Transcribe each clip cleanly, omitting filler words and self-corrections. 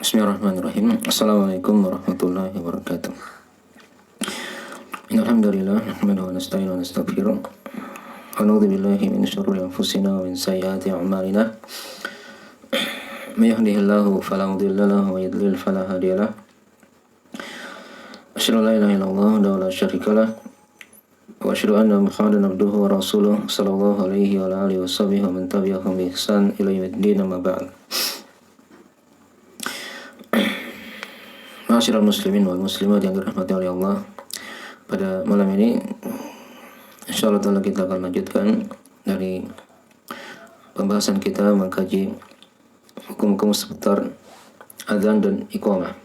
Bismillahirrahmanirrahim. Assalamualaikum warahmatullahi wabarakatuh. Alhamdulillah, nahmaduhu wa nasta'inu wa nastaghfiruh. Wa na'udzu billahi min syururi anfusina wa min sayyiati a'malina. May yahdihillahu fala mudilla lahu wa yudlil fala hadiya lahu. Asyhadu an la ilaha illallah wa la syarika lah. Wa asyhadu anna Muhammadan abduhu wa rasuluh sallallahu alaihi wa alihi washabihi wa man tabi'ahum bi ihsan ila yaumiddin, amma ba'd. Ma'asyiral muslimin wal muslimat yang dirahmati oleh Allah, pada malam ini insyaallah ta'ala kita akan lanjutkan dari pembahasan kita mengkaji hukum-hukum seputar adzan dan iqamah.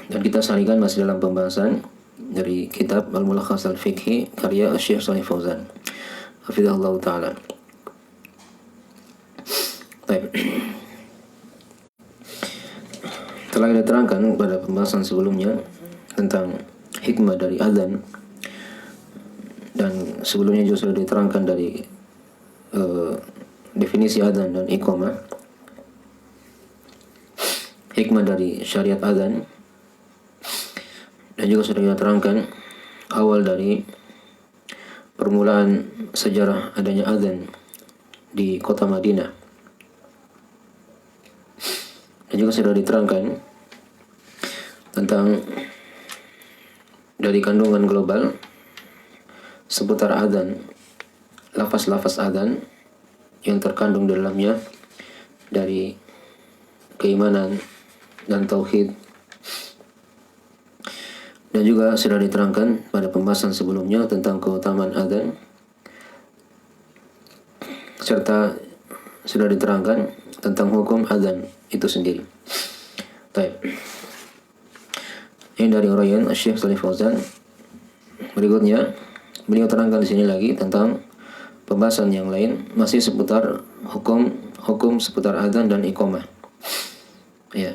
Dan kita salikan masih dalam pembahasan dari kitab Al-Mulakhas Al-Fiqhi karya Syekh Shalih Fauzan hafizahullah ta'ala. Baik. Telah kita terangkan pada pembahasan sebelumnya tentang hikmah dari adzan, dan sebelumnya juga sudah diterangkan dari definisi adzan dan iqamah, hikmah dari syariat adzan, dan juga sudah kita terangkan awal dari permulaan sejarah adanya adzan di kota Madinah, dan juga sudah diterangkan tentang dari kandungan global seputar adzan, lafaz-lafaz adzan yang terkandung di dalamnya dari keimanan dan tauhid, dan juga sudah diterangkan pada pembahasan sebelumnya tentang keutamaan adzan, serta sudah diterangkan tentang hukum adzan itu sendiri. Baik. Ini dari uraian Syekh Shalih Fauzan. Berikutnya beliau terangkan di sini lagi tentang pembahasan yang lain masih seputar hukum seputar adzan dan iqamah. Ya.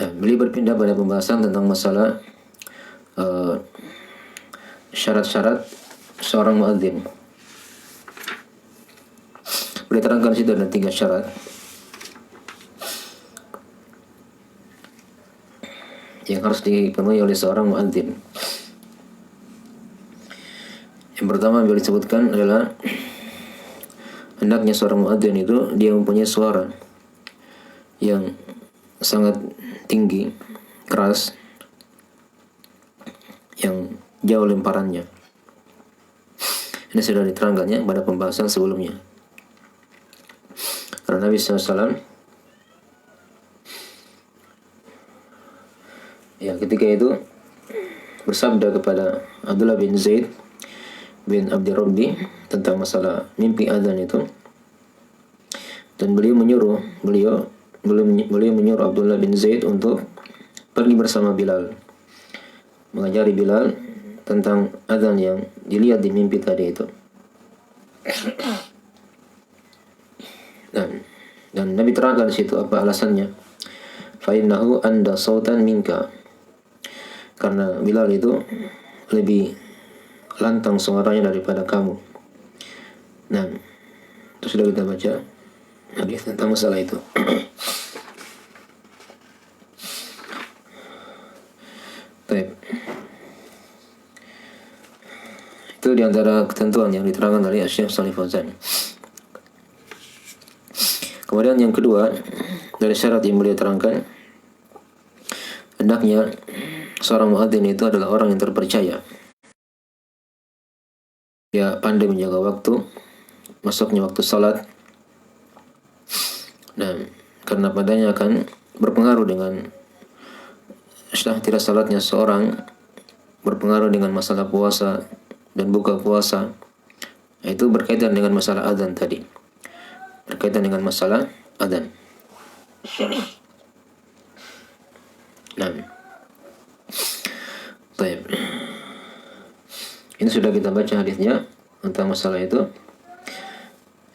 Nah, beliau berpindah pada pembahasan tentang masalah syarat-syarat seorang muadzin. Beliau terangkan di situ ada 3 syarat yang harus dipenuhi oleh seorang muadzin. Yang pertama beliau disebutkan adalah hendaknya seorang muadzin itu dia mempunyai suara yang sangat tinggi, keras, yang jauh lemparannya. Ini sudah diterangkannya pada pembahasan sebelumnya. Karena Nabi SAW ya ketika itu bersabda kepada Abdullah bin Zaid bin Abdi Rabbi tentang masalah mimpi adzan itu, dan beliau menyuruh Abdullah bin Zaid untuk pergi bersama Bilal, mengajari Bilal tentang adzan yang dilihat di mimpi tadi itu. Dan Nabi terangkan di situ apa alasannya. Fa innahu anda sautan minka, karena Bilal itu lebih lantang suaranya daripada kamu. Nah, itu sudah kita baca hadis tentang masalah itu. Baik. Itu diantara ketentuan yang diterangkan oleh Syekh Shalih Fauzan. Kemudian yang kedua dari syarat yang beliau terangkan, hendaknya seorang muadzin itu adalah orang yang terpercaya. Dia pandai menjaga waktu, masuknya waktu salat, dan karena padanya akan berpengaruh dengan tidak salatnya seorang, berpengaruh dengan masalah puasa dan buka puasa. Itu berkaitan dengan masalah adzan tadi. Berkaitan dengan masalah adzan. Nah, baik. Ini sudah kita baca hadisnya tentang masalah itu.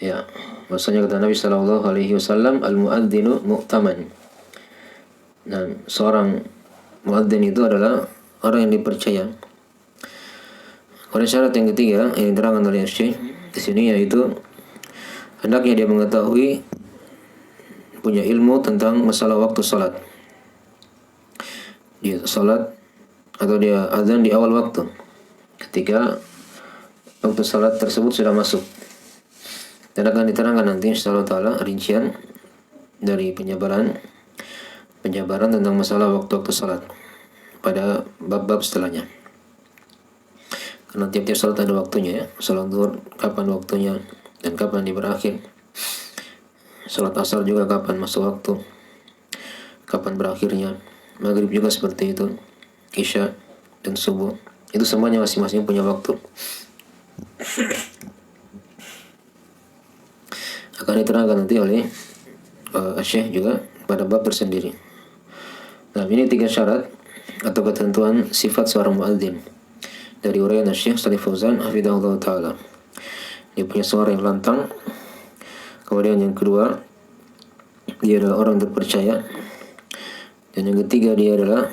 Ya, maksudnya kata Nabi Sallallahu Alaihi Wasallam, al-muadzinu mu'taman. Nah, seorang muadzin itu adalah orang yang dipercaya. Kemudian syarat yang ketiga yang diterangkan oleh Syekh di sini yaitu hendaknya dia mengetahui, punya ilmu tentang masalah waktu salat. Dia salat atau dia azan di awal waktu ketika waktu salat tersebut sudah masuk. Dan akan diterangkan nanti insyaallah taala rincian dari penjabaran tentang masalah waktu-waktu salat pada bab-bab setelahnya. Karena tiap-tiap salat ada waktunya ya. Salat zuhur kapan waktunya dan kapan dia berakhir. Salat asar juga kapan masuk waktu, kapan berakhirnya. Maghrib juga seperti itu. Isya dan subuh. Itu semuanya masing-masing punya waktu. Akan diterangkan nanti oleh Syekh juga pada bab tersendiri. Nah, ini 3 syarat atau ketentuan sifat seorang muadzin dari uraian Syekh Shalih Fauzan hafizahullah taala. Dia punya suara yang lantang. Kemudian yang kedua, dia adalah orang terpercaya. Dan yang ketiga, dia adalah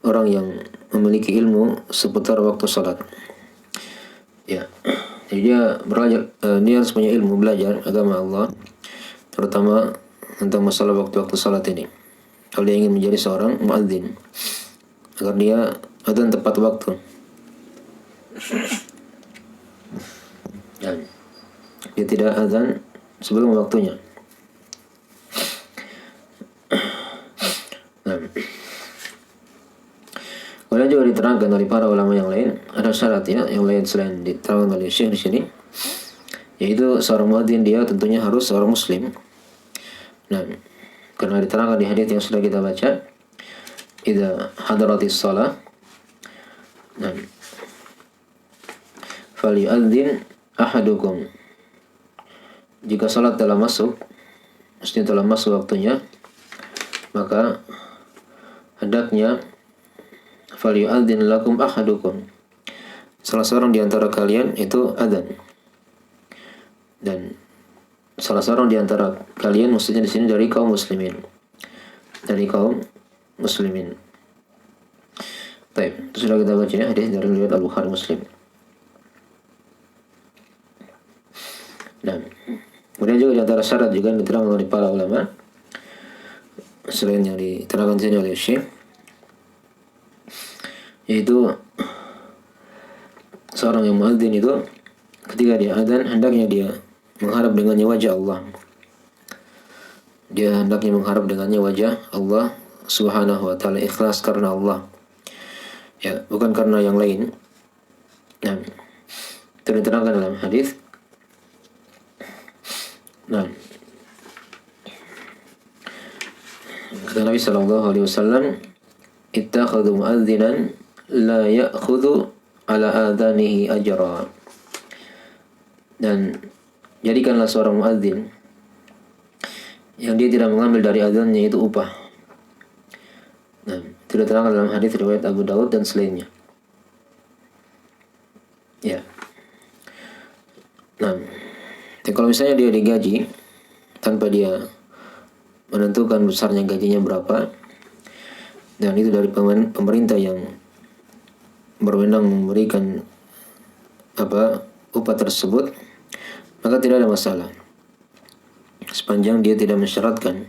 orang yang memiliki ilmu seputar waktu salat. Ya. Jadi dia belajar, dia harus punya ilmu belajar agama Allah, terutama tentang masalah waktu-waktu salat ini. Kalau dia ingin menjadi seorang muadzin, agar dia adzan tepat waktu. Dan dia tidak azan sebelum waktunya. Nah, kemudian juga diterangkan oleh para ulama yang lain, ada syarat ya, yang lain selain diterangkan oleh Syekh di sini, yaitu seorang muadzin dia tentunya harus seorang muslim. Nah, karena diterangkan di hadis yang sudah kita baca, idza hadaratis shalah, nah, falyu'adzin ahadukum. Jika salat telah masuk, maksudnya telah masuk waktunya, maka hendaknya falyu'adzin lakum ahadukum. Salah seorang di antara kalian itu adzan. Dan salah seorang di antara kalian maksudnya di sini dari kaum muslimin. Dari kaum muslimin. Baik, itu sudah kita baca ya, hadis dari riwayat Al-Bukhari Muslim. Dan kemudian juga di antara syarat juga yang diterangkan oleh para ulama selain yang diterangkan sini oleh Syekh, yaitu seorang yang muadzin itu ketika dia adzan hendaknya dia mengharap dengannya wajah Allah. Dia hendaknya mengharap dengannya wajah Allah Subhanahu wa taala, ikhlas karena Allah. Ya, bukan karena yang lain. Nah, itu diterangkan dalam hadis. Nah, kata Nabi sallallahu alaihi wasallam, ittakhadhu mu'adzinan la ya'khudhu ala adanihi ajra. Dan jadikanlah seorang muadzin yang dia tidak mengambil dari adzannya itu upah. Nah, itu diterangkan dalam hadis riwayat Abu Daud dan selainnya. Ya. Nah, kalau misalnya dia digaji tanpa dia menentukan besarnya gajinya berapa, dan itu dari pemerintah yang berwenang memberikan upah tersebut, maka tidak ada masalah sepanjang dia tidak mensyaratkan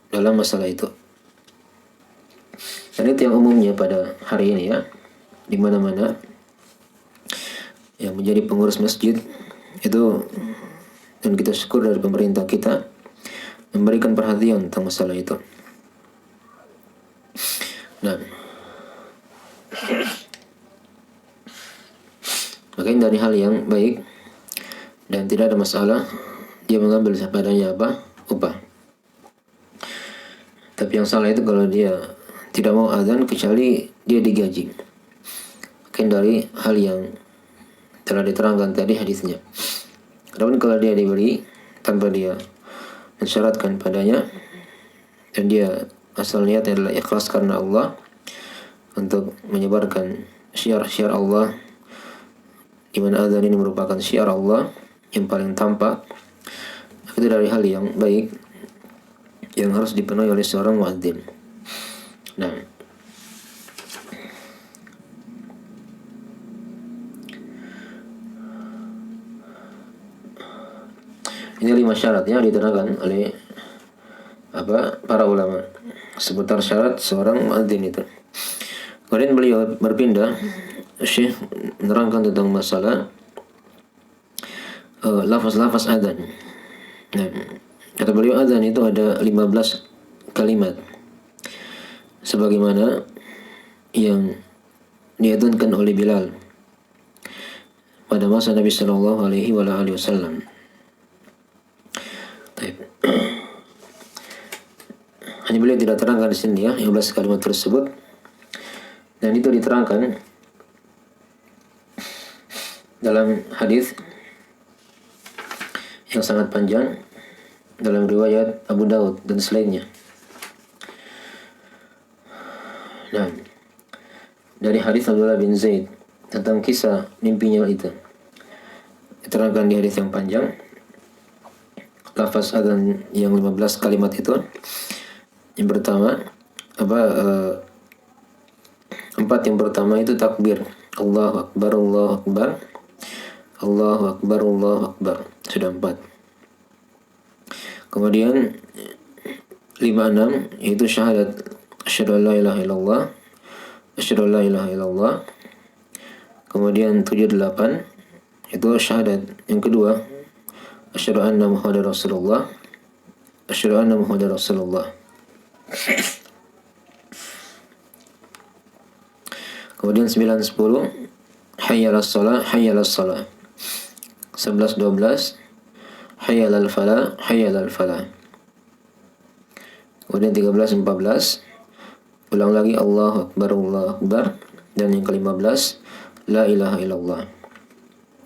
dalam masalah itu. Dan itu yang umumnya pada hari ini ya, di mana-mana yang menjadi pengurus masjid itu, dan kita syukur dari pemerintah kita memberikan perhatian tentang masalah itu. Nah, makanya dari hal yang baik dan tidak ada masalah dia mengambil padanya upah. Tapi yang salah itu kalau dia tidak mau azan kecuali dia digaji. Mungkin dari hal yang telah diterangkan tadi hadisnya. Namun kalau dia diberi tanpa dia mensyaratkan padanya, dan dia asal niatnya adalah ikhlas karena Allah untuk menyebarkan syiar-syiar Allah, di mana azan ini merupakan syiar Allah yang paling tampak, itu dari hal yang baik yang harus dipenuhi oleh seorang muadzin. Nah, Ini 5 syarat yang diterangkan oleh para ulama seputar syarat seorang muadzin itu. Kemudian beliau berpindah, Syekh menerangkan tentang masalah lafaz-lafaz adzan. Nah, kata beliau adzan itu ada 15 kalimat sebagaimana yang diadzankan oleh Bilal pada masa Nabi sallallahu alaihi wasallam. Hanya beliau tidak terangkan di sini ya 15 kalimat tersebut, dan itu diterangkan dalam hadis yang sangat panjang dalam riwayat Abu Daud dan selainnya. Nah, dari hadis Abdullah bin Zaid tentang kisah mimpinya itu diterangkan di hadis yang panjang. Lafaz adzan yang 15 kalimat itu, yang pertama empat yang pertama itu takbir, Allahu Akbar, Allahu Akbar, Allahu Akbar, Allahu Akbar, sudah 4. Kemudian 5-6 yaitu syahadat, asyhadu an la ilaha illallah, asyhadu an la ilaha illallah. Kemudian 7-8 itu syahadat yang kedua, asyhadu anna Muhammadar Rasulullah, asyhadu anna Muhammadar Rasulullah. Kemudian 9-10 hayyalas shalah, hayyalas shalah. 11-12 hayyalal falah, hayyalal falah. Kemudian 13-14 ulang lagi Allahu Akbar, Allahu Akbar. Dan yang ke-15 la ilaha illallah.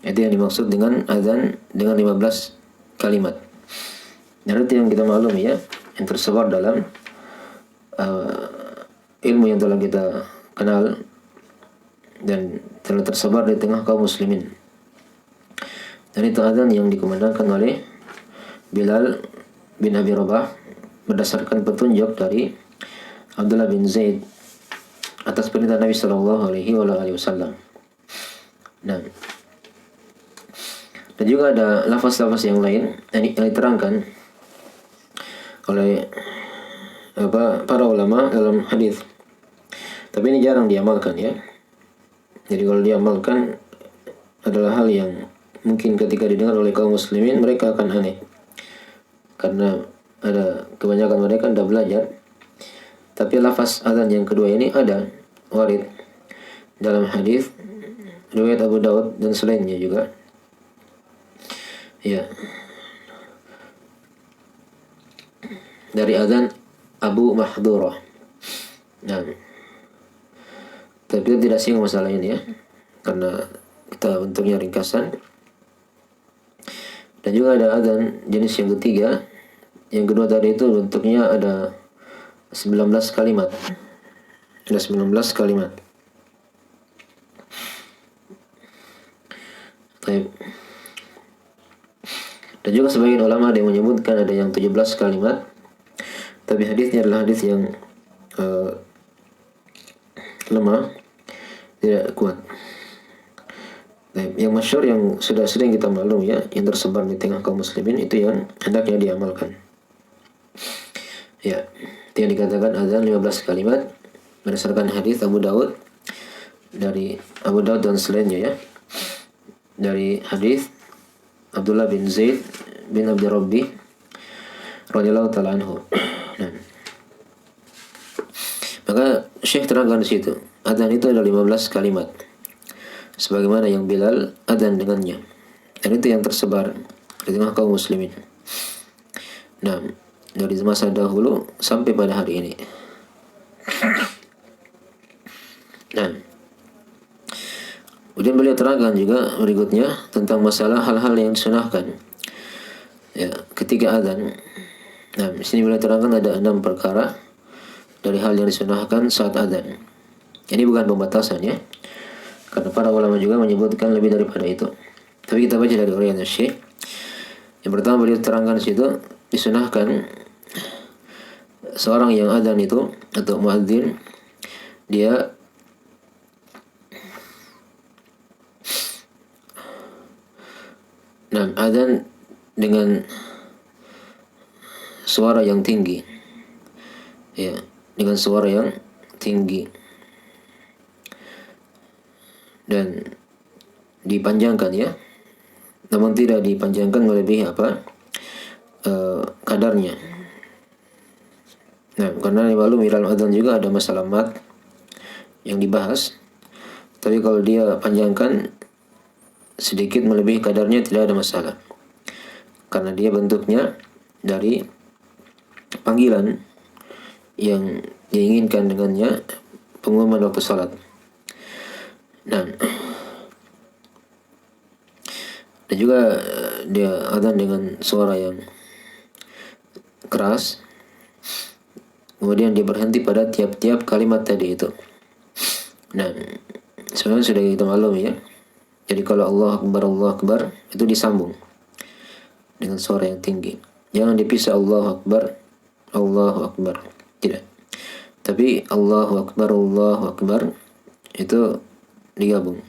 Itu yang dimaksud dengan azan dengan 15 kalimat. Dan itu yang kita maklumi ya, yang tersebar dalam ilmu yang telah kita kenal dan telah tersebar di tengah kaum muslimin. Dan itu azan yang dikumandangkan oleh Bilal bin Abi Rabah berdasarkan petunjuk dari Abdullah bin Zaid atas perintah Nabi sallallahu alaihi wasallam. Nah, dan juga ada lafaz-lafaz yang lain yang diterangkan oleh para ulama dalam hadis. Tapi ini jarang diamalkan ya. Jadi kalau diamalkan adalah hal yang mungkin ketika didengar oleh kaum muslimin mereka akan aneh. Karena ada kebanyakan mereka tidak belajar. Tapi lafaz azan yang kedua ini ada warid dalam hadis riwayat Abu Daud dan selainnya juga. Ya. Dari azan Abu Mahdurah. Nah, tapi kita tidak singgung masalah ini ya, karena kita bentuknya ringkasan. Dan juga ada azan jenis yang ketiga. Yang kedua tadi itu bentuknya ada 19 kalimat. Ada 19 kalimat. Baik. Dan juga sebagian ulama ada yang menyebutkan ada yang 17 kalimat. Tapi hadisnya adalah hadis yang lemah, tidak kuat. Yang masyhur yang sudah sering kita maklum ya, yang tersebar di tengah kaum muslimin itu yang hendaknya diamalkan. Ya, itu yang dikatakan azan 15 kalimat berdasarkan hadis Abu Daud, dari Abu Daud dan selainnya ya. Dari hadis Abdullah bin Zaid bin Abdi Rabbi radhiyallahu ta'ala anhu. Nah, maka Syekh terangkan di situ, adzan itu ada 15 kalimat sebagaimana yang Bilal adzan dengannya. Dan itu yang tersebar di tengah kaum muslimin. Nah, dari masa dahulu sampai pada hari ini. Nah, kemudian beliau terangkan juga berikutnya tentang masalah hal-hal yang disunahkan ya ketika adzan. Nah, di sini beliau terangkan ada 6 perkara dari hal yang disunahkan saat adzan. Ini bukan pembatasan ya, karena para ulama juga menyebutkan lebih daripada itu. Tapi kita baca dari uraian Syekh. Yang pertama beliau terangkan di situ, disunahkan seorang yang adzan itu atau muadzin dia adzan dengan suara yang tinggi, ya, dengan suara yang tinggi dan dipanjangkan, ya, namun tidak dipanjangkan melebihi kadarnya. Nah, karena lalu dalam adzan juga ada masalah mat yang dibahas, tapi kalau dia panjangkan sedikit melebihi kadarnya tidak ada masalah, karena dia bentuknya dari panggilan yang diinginkan dengannya pengumuman waktu salat. Nah, dan juga dia adzan dengan suara yang keras, kemudian dia berhenti pada tiap-tiap kalimat tadi itu. Nah, sebenarnya sudah kita maklum, ya. Jadi kalau Allah Akbar itu disambung dengan suara yang tinggi. Jangan dipisah Allahu Akbar, tidak. Tapi Allahu Akbar itu digabung.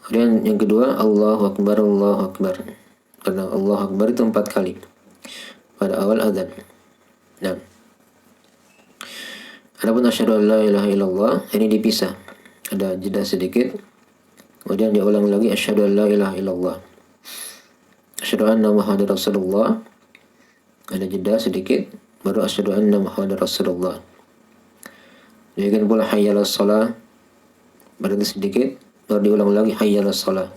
Kemudian yang kedua Allahu Akbar. Karena Allahu Akbar itu 4 kali pada awal adzan. Nah, adapun asyhadu an la ilaha illallah ini dipisah. Ada jeda sedikit. Kemudian diulang lagi asyhadu an la ilaha illallah. Asyhadu anna Muhammadar Rasulullah. Ada jeda sedikit baru asyhadu anna Muhammadar Rasulullah. Demikian pula hayya 'alas shalah. Berhenti sedikit baru diulang lagi hayya 'alas shalah.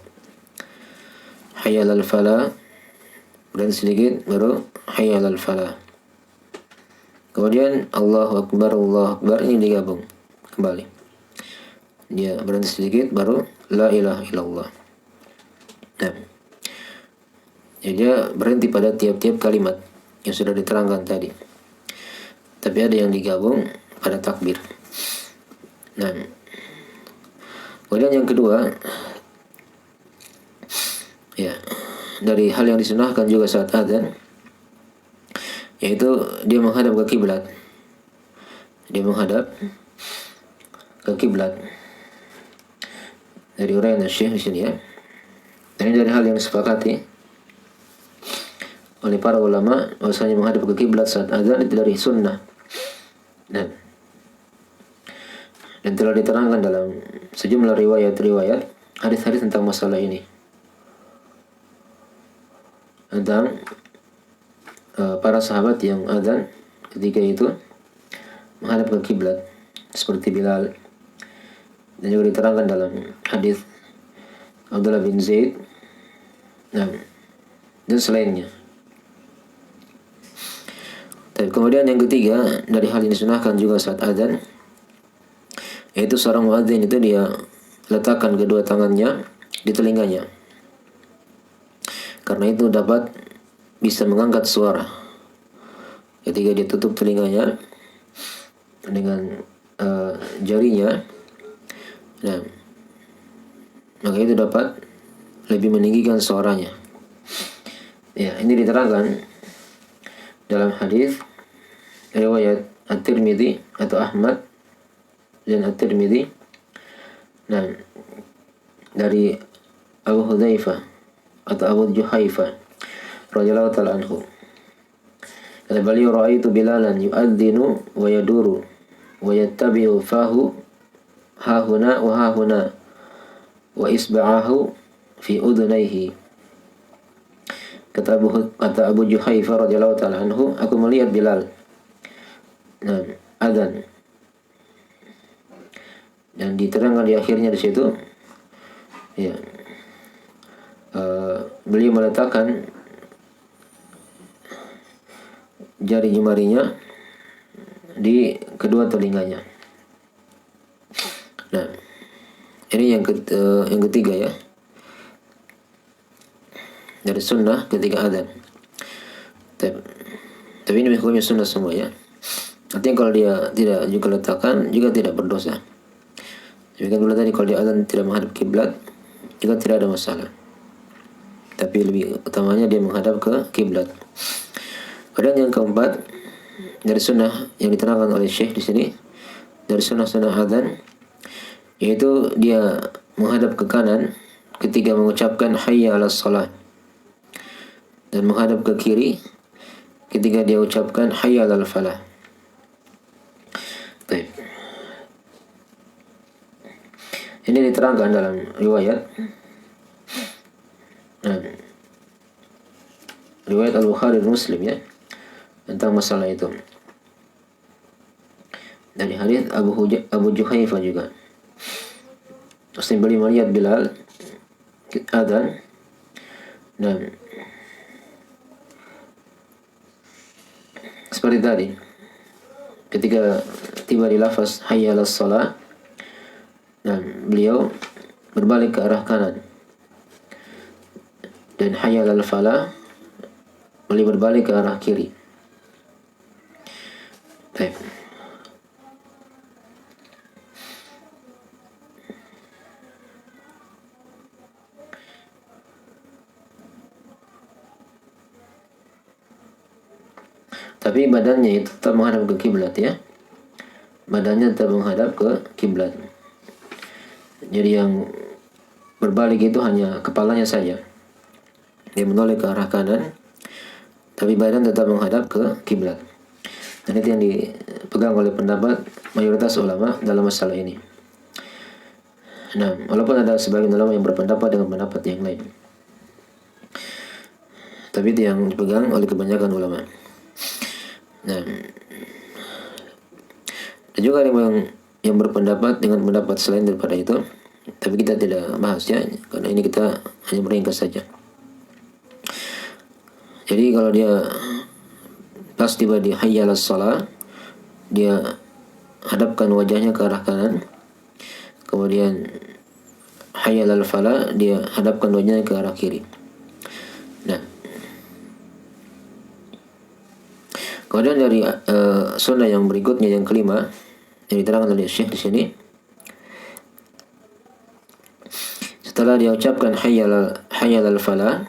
Hayya 'alal falah. Berhenti sedikit baru hayya 'alal falah. Kemudian Allahu Akbar ini digabung kembali. Dia berhenti sedikit baru la ilaha illallah. Nah, ya, dia berhenti pada tiap-tiap kalimat yang sudah diterangkan tadi. Tapi ada yang digabung pada takbir. Nah, kemudian yang kedua, ya, dari hal yang disunahkan juga saat adzan, yaitu dia menghadap ke kiblat. Dia menghadap ke kiblat. Dari uraian Syekh di sini, ya. Dan ini dari hal yang disepakati oleh para ulama, bahwasanya menghadap ke kiblat saat azan itu dari sunnah. Dan telah diterangkan dalam sejumlah riwayat hadis-hadis tentang masalah ini. Tentang para sahabat yang azan ketika itu menghadap ke kiblat seperti Bilal. Dan juga diterangkan dalam hadis Abdullah bin Zaid, nah, dan selainnya. Dan kemudian yang ketiga dari hal yang disunahkan juga saat adzan, yaitu seorang muadzin itu dia letakkan kedua tangannya di telinganya, karena itu dapat bisa mengangkat suara ketika dia tutup telinganya dengan jarinya. Nah, maka itu dapat lebih meninggikan suaranya. Ya, ini diterangkan dalam hadis riwayat At-Tirmidzi atau Ahmad dan At-Tirmidzi. Nah, dari Abu Hudzaifah atau Abu Juhaifah radhiyallahu ta'ala anhu. Kata beliau, ra'aitu Bilalan yu'adzinu wa yaduru wa yattabi'u fahu hahuna wa hahuna wa isba'ahu fi udunaihi. Kata Abu Juhaifah radhiyallahu ta'ala anhu, aku melihat Bilal adzan, dan diterangkan di akhirnya di situ, ya, beliau meletakkan jari jemarinya di kedua telinganya. Nah, ini yang ketiga, ya, dari sunnah ketika adzan. Tapi ini hukumnya sunnah semua, ya. Artinya kalau dia tidak juga letakkan juga tidak berdosa. Demikian pula tadi kalau dia adzan tidak menghadap kiblat juga tidak ada masalah. Tapi lebih utamanya dia menghadap ke kiblat. Kemudian yang keempat dari sunnah yang diterangkan oleh Syekh di sini, dari sunnah-sunnah adzan, yaitu dia menghadap ke kanan ketika mengucapkan hayya 'alas shalah, dan menghadap ke kiri ketika dia ucapkan hayya 'alal falah. Baik. Ini diterangkan dalam riwayat riwayat Al-Bukhari dan Muslim ya tentang masalah itu. Dari hadis Abu Juhaifah juga. Muslim beliau melihat Bilal adzan dan seperti tadi ketika tiba di lafaz hayya 'alas shalah dan beliau berbalik ke arah kanan, dan hayya 'alal falah beliau berbalik ke arah kiri. Baik. Tapi badannya itu tetap menghadap ke kiblat ya. Badannya tetap menghadap ke kiblat. Jadi yang berbalik itu hanya kepalanya saja. Dia menoleh ke arah kanan, tapi badan tetap menghadap ke kiblat. Dan itu yang dipegang oleh pendapat mayoritas ulama dalam masalah ini. Nah, walaupun ada sebagian ulama yang berpendapat dengan pendapat yang lain, tapi itu yang dipegang oleh kebanyakan ulama. Nah, ada juga yang berpendapat dengan pendapat selain daripada itu, tapi kita tidak bahasnya karena ini kita hanya meringkas saja. Jadi kalau dia pas tiba di hayya 'alas shalah, dia hadapkan wajahnya ke arah kanan. Kemudian hayya 'alal falah, dia hadapkan wajahnya ke arah kiri. Nah, kemudian dari sunnah yang berikutnya yang kelima yang diterangkan oleh Syekh di sini, setelah dia ucapkan hayya 'alal falah,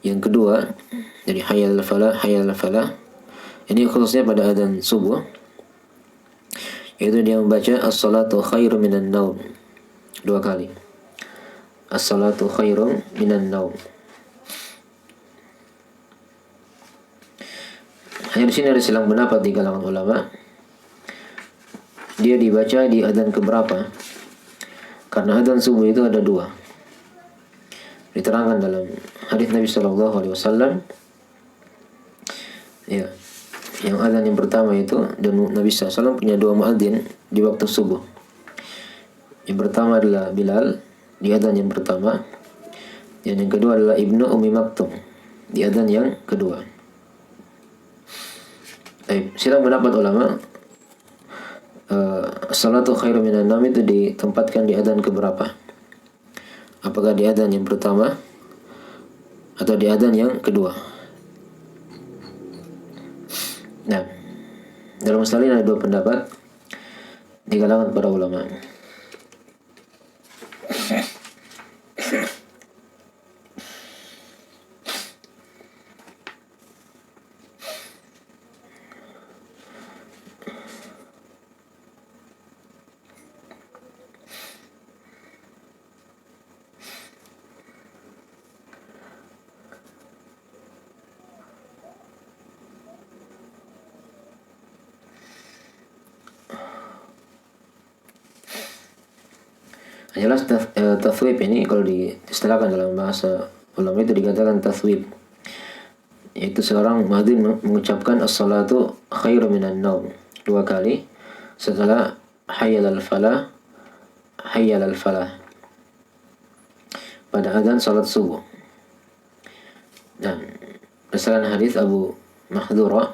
yang kedua dari hayya 'alal falah, hayya 'alal falah, ini khususnya pada adzan subuh, yaitu dia membaca as-salatu khairum minan naum 2 kali. As-salatu khairum minan naum. Hanya di sini ada silang pendapat di kalangan ulama. Dia dibaca di adzan keberapa? Karena adzan subuh itu ada 2. Diterangkan dalam hadis Nabi Shallallahu Alaihi Wasallam. Ya, yang adzan yang pertama itu, dan Nabi SAW punya 2 muadzin di waktu subuh. Yang pertama adalah Bilal di adzan yang pertama, dan yang kedua adalah Ibnu Ummi Maktum di adzan yang kedua. Silang pendapat ulama, salatu khairu minan naum itu ditempatkan di adzan keberapa? Apakah di adzan yang pertama atau di adzan yang kedua? Nah, dalam masalah ini ada 2 pendapat di kalangan para ulama. Jelas tathwib ini kalau diistilahkan dalam bahasa ulama itu dikatakan tathwib, yaitu seorang muadzin mengucapkan as-salatu khairu minan naum 2 kali setelah hayya 'alal falah, hayya 'alal falah pada adzan salat subuh. Dan berdasarkan hadis Abu Mahdura,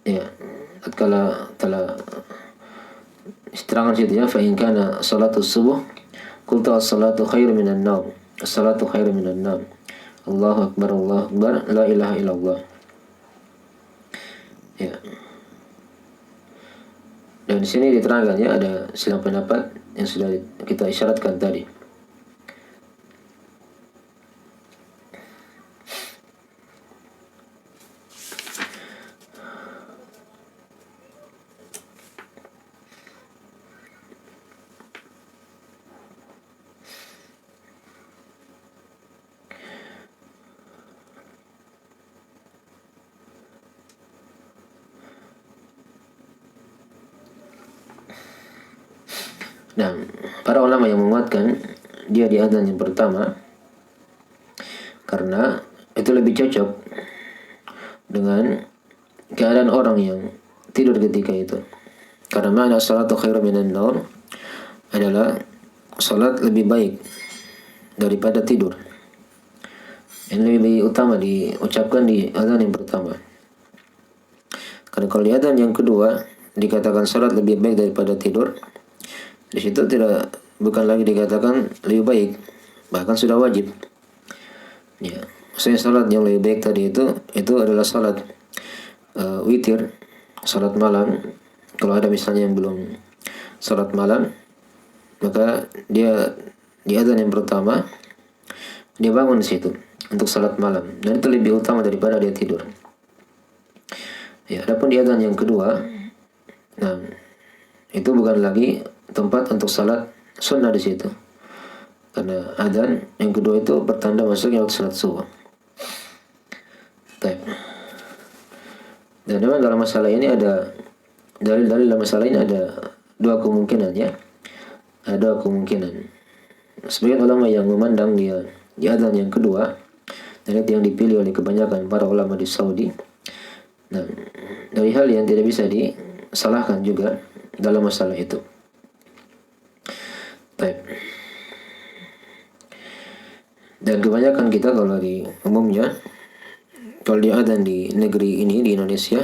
ya, tatkala telah istirangan situ ya, fa in kana salatu subuh qultu as-salatu khairu minan naum, as-salatu khairu minan naum, Allahu akbar, Allahu akbar, la ilaha illallah. Ya. Dan di sini diterangkan ya, ada silang pendapat yang sudah kita isyaratkan tadi. Nah, para ulama yang menguatkan dia di adzan yang pertama karena itu lebih cocok dengan keadaan orang yang tidur ketika itu. Karena makna salatu khairu minan naum adalah salat lebih baik daripada tidur. Yang lebih utama diucapkan di adzan yang pertama. Karena kalau di adzan yang kedua dikatakan salat lebih baik daripada tidur, di situ bukan lagi dikatakan lebih baik, bahkan sudah wajib. Ya, saya salat yang lebih baik tadi itu adalah salat witir, salat malam. Kalau ada misalnya yang belum salat malam, maka dia di adzan yang pertama dia bangun di situ untuk salat malam, dan itu lebih utama daripada dia tidur. Ya, adapun di adzan yang kedua, nah itu bukan lagi tempat untuk salat sunnah di situ, karena adzan yang kedua itu pertanda masuknya waktu salat subuh. Baik. Dan memang dalam masalah ini ada dalil-dalil, dalam masalah ini ada dua kemungkinan ya. Ada dua kemungkinan. Sebagian ulama yang memandang dia di adzan yang kedua, dan itu yang dipilih oleh kebanyakan para ulama di Saudi. Nah, dari hal yang tidak bisa disalahkan juga dalam masalah itu. Baik. Dan kebanyakan kita kalau di umumnya, kalau di adzan di negeri ini di Indonesia,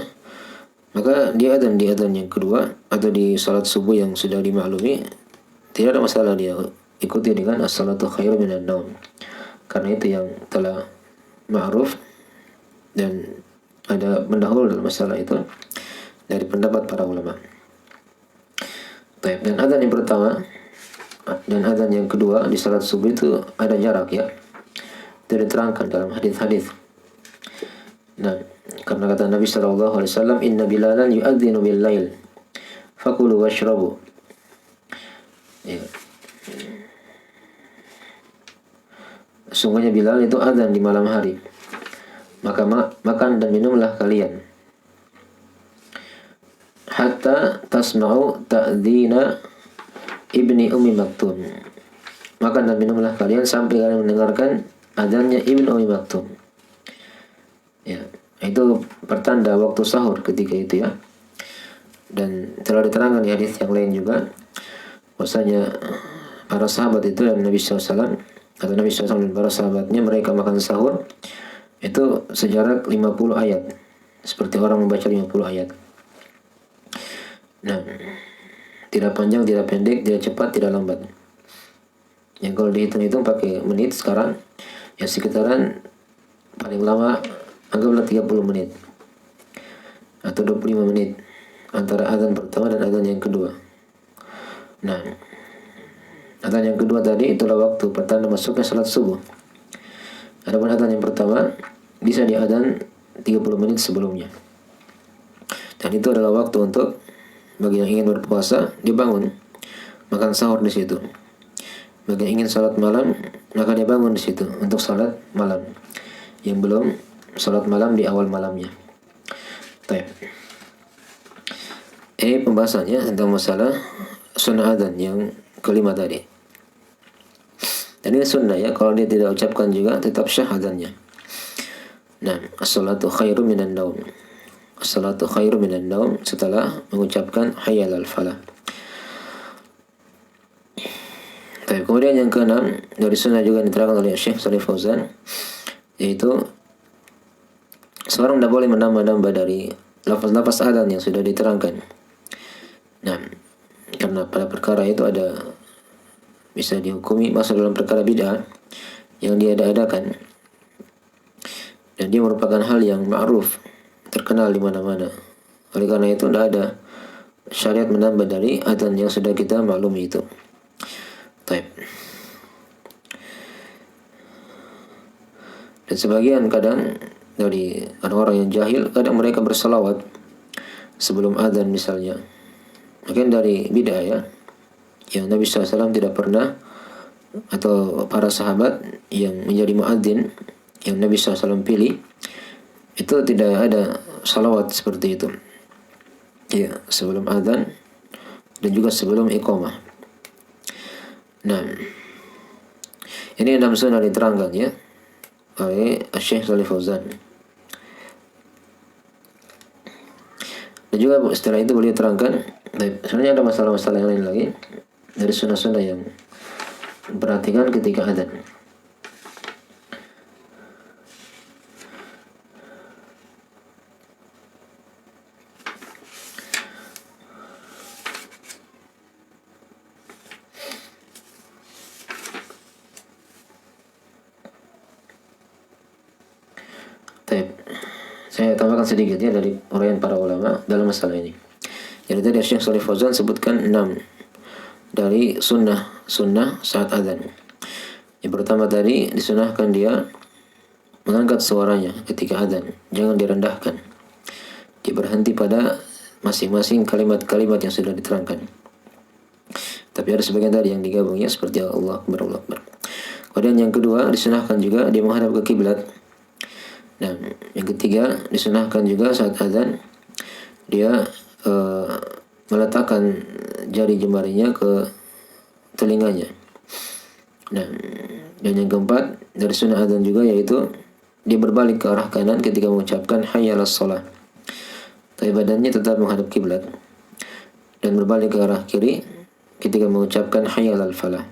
maka di adzan yang kedua atau di salat subuh yang sudah dimaklumi, tidak ada masalah dia ikuti dengan as-salatu khairu minan naum, karena itu yang telah ma'ruf dan ada pendahulu dalam masalah itu dari pendapat para ulama. Baik, dan adzan yang pertama dan adzan yang kedua di salat subuh itu ada jarak ya. Itu diterangkan dalam hadis-hadis. Nah, karena kata Nabi sallallahu alaihi wasallam, "Inna Bilalan yu'adzinu bil lail, fakulu washrabu." Ya. Sungguhnya Bilal itu adzan di malam hari, maka makan dan minumlah kalian hatta tasma'u ta'dzina ibni Ummi Maktum. Makan dan minumlah kalian sampai kalian mendengarkan adzannya Ibnu Ummi Maktum. Ya, itu pertanda waktu sahur ketika itu ya. Dan telah diterangkan di hadis yang lain juga bahwasanya para sahabat itu dan Nabi SAW atau Nabi SAW dan para sahabatnya, mereka makan sahur itu sejarak 50 ayat, seperti orang membaca 50 ayat. Nah, tidak panjang, tidak pendek, tidak cepat, tidak lambat. Yang kalau dihitung-hitung pakai menit sekarang, ya sekitaran paling lama anggaplah 30 menit atau 25 menit antara adzan pertama dan adzan yang kedua. Nah, adzan yang kedua tadi itulah waktu pertanda masuknya salat subuh. Adapun adzan yang pertama bisa di adzan 30 menit sebelumnya. Dan itu adalah waktu untuk bagi yang ingin berpuasa, dia bangun makan sahur di situ. Bagi yang ingin salat malam, maka dia bangun di situ untuk salat malam. Yang belum salat malam di awal malamnya. Baik. Ini pembahasannya tentang masalah sunnah adzan yang kelima tadi. Dan ini sunnah ya, kalau dia tidak ucapkan juga tetap syah adzannya. Nah, as-salatu khairu minan naum. As-salatu khairu minan naum setelah mengucapkan hayya 'alal falah. Baik, kemudian yang keenam dari sunnah juga diterangkan oleh Syekh Shalih Fauzan, yaitu seorang tidak boleh menambah-nambah dari lafaz-lafaz adzan yang sudah diterangkan. Nah, karena pada perkara itu ada bisa dihukumi masuk dalam perkara bid'ah yang diada-adakan, dan dia merupakan hal yang ma'ruf, terkenal di mana-mana. Oleh karena itu tidak ada syariat menambah dari adzan yang sudah kita maklumi itu. Baik. Dan sebagian kadang dari orang-orang yang jahil, kadang mereka berselawat sebelum adzan misalnya. Mungkin dari bid'ah ya, yang Nabi SAW tidak pernah, atau para sahabat yang menjadi muadzin yang Nabi SAW pilih, itu tidak ada salawat seperti itu ya, sebelum adzan dan juga sebelum iqamah. Nah, ini 6 sunnah diterangkan ya oleh Syekh Shalih Fauzan. Dan juga setelah itu beliau terangkan, sebenarnya ada masalah-masalah yang lain lagi dari sunnah-sunnah yang perhatikan ketika adzan. Saya tambahkan sedikit ya dari uraian para ulama dalam masalah ini. Jadi tadi Syekh Shalih Fauzan sebutkan 6 dari sunnah saat adzan. Yang pertama tadi disunahkan dia mengangkat suaranya ketika adzan, jangan direndahkan. Dia berhenti pada masing-masing kalimat-kalimat yang sudah diterangkan. Tapi ada sebagian tadi yang digabung ya, seperti Allah Akbar, Allah Akbar. Kemudian yang kedua disunahkan juga dia menghadap ke kiblat. Nah, yang ketiga disunahkan juga saat adzan dia meletakkan jari jemarinya ke telinganya. Nah, dan yang keempat dari sunnah adzan juga yaitu dia berbalik ke arah kanan ketika mengucapkan hayya 'alas shalah. Tapi badannya tetap menghadap kiblat dan berbalik ke arah kiri ketika mengucapkan hayya 'alal falah.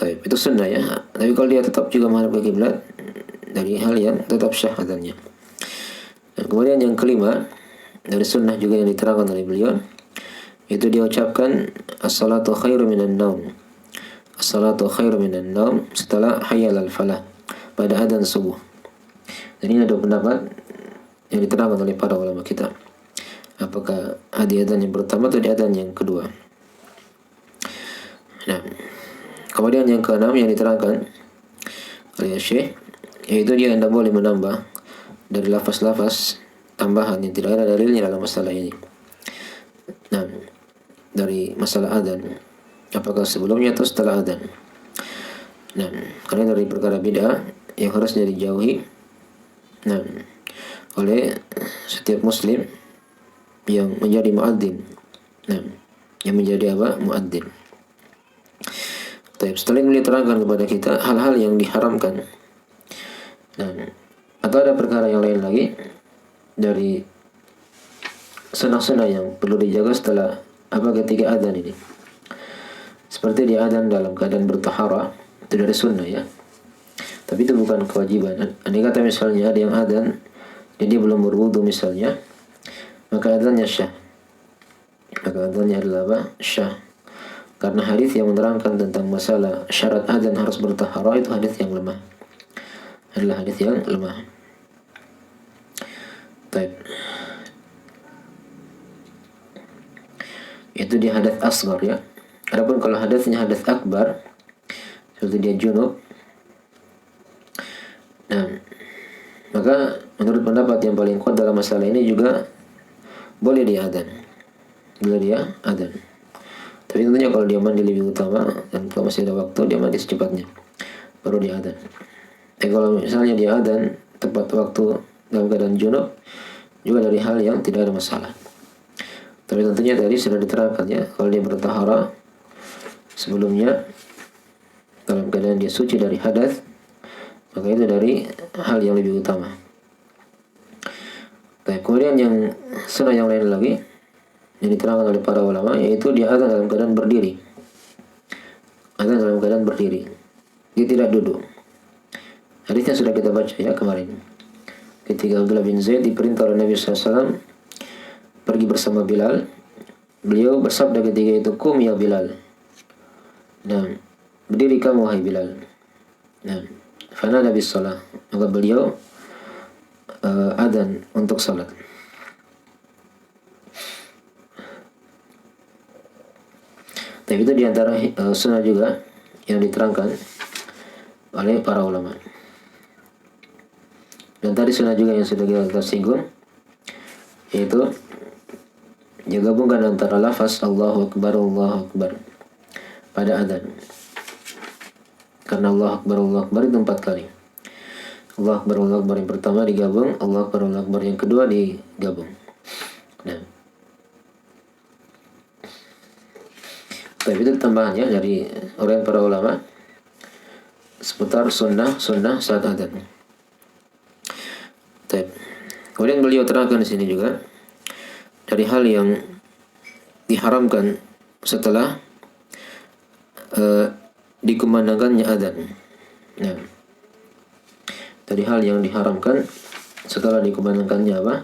Itu sunnah ya. Tapi kalau dia tetap juga menghadap ke kiblat, dari hal yang tetap syah adzannya. Dan kemudian yang kelima dari sunnah juga yang diterangkan oleh beliau, itu dia ucapkan as-salatu khairu minan naum. As-salatu khairu minan naum setelah hayya 'alal falah pada adzan subuh. Dan ini ada pendapat yang diterangkan oleh para ulama kita. Apakah di adzan yang pertama atau di adzan yang kedua? Nah, kemudian yang keenam yang diterangkan oleh Syekh, yaitu dia tidak boleh menambah dari lafaz-lafaz tambahan yang tidak ada dalilnya dalam masalah ini. Nah, dari masalah adzan, apakah sebelumnya atau setelah adzan? Nah, karena dari perkara bid'ah yang harusnya dijauhi. Nah, oleh setiap muslim yang menjadi muadzin. Nah, yang menjadi apa? Muadzin. Setelah ini diterangkan kepada kita hal-hal yang diharamkan. Nah, atau ada perkara yang lain lagi dari sunnah-sunnah yang perlu dijaga setelah ketika adzan ini. Seperti di adzan dalam keadaan bertahara, itu dari sunnah ya. Tapi itu bukan kewajiban. Andai kata misalnya ada yang adzan dan dia belum berwudu misalnya, maka adzannya syah. Maka adzannya adalah apa? Syah. Karena hadis yang menerangkan tentang masalah syarat adzan harus bertahara itu hadis yang lemah. Adalah hadis yang lemah. Itu di hadas asghar ya. Adapun kalau hadasnya hadas akbar, seperti dia junub, nah, maka menurut pendapat yang paling kuat dalam masalah ini juga boleh dia adzan. Boleh dia adzan. Tapi tentunya kalau dia mandi lebih utama, dan kalau masih ada waktu dia mandi secepatnya baru dia adzan. Kalau misalnya dia adzan tepat waktu dalam keadaan junub, juga dari hal yang tidak ada masalah. Tapi tentunya tadi sudah diterangkan ya, kalau dia bertahara sebelumnya dalam keadaan dia suci dari hadas, maka itu dari hal yang lebih utama. Kemudian yang sunnah yang lain lagi yang diterangkan oleh para ulama, yaitu dia adzan dalam keadaan berdiri. Adzan dalam keadaan berdiri, dia tidak duduk. Hadisnya sudah kita baca ya kemarin. Ketika Abdullah bin Zaid diperintah oleh Nabi SAW pergi bersama Bilal, beliau bersabda ketika itu, "Kum ya Bilal." Nah, berdiri kamu wahai Bilal. Nah, fanada bis shalah, maka beliau adzan untuk salat. Tapi itu diantara sunnah juga yang diterangkan oleh para ulama. Dan tadi sunnah juga yang sudah kita singgung, yaitu dia gabungkan antara lafaz Allahu Akbar pada adzan. Karena Allah Akbar itu 4 kali. Allah Akbar yang pertama digabung, Allah Akbar yang kedua digabung. Nah, Tapi itu tambahannya dari orang para ulama seputar sunnah saat adzan. Kemudian beliau terangkan di sini juga dari hal yang diharamkan setelah dikumandangkannya adzan. Nah, dari hal yang diharamkan setelah dikumandangkannya apa?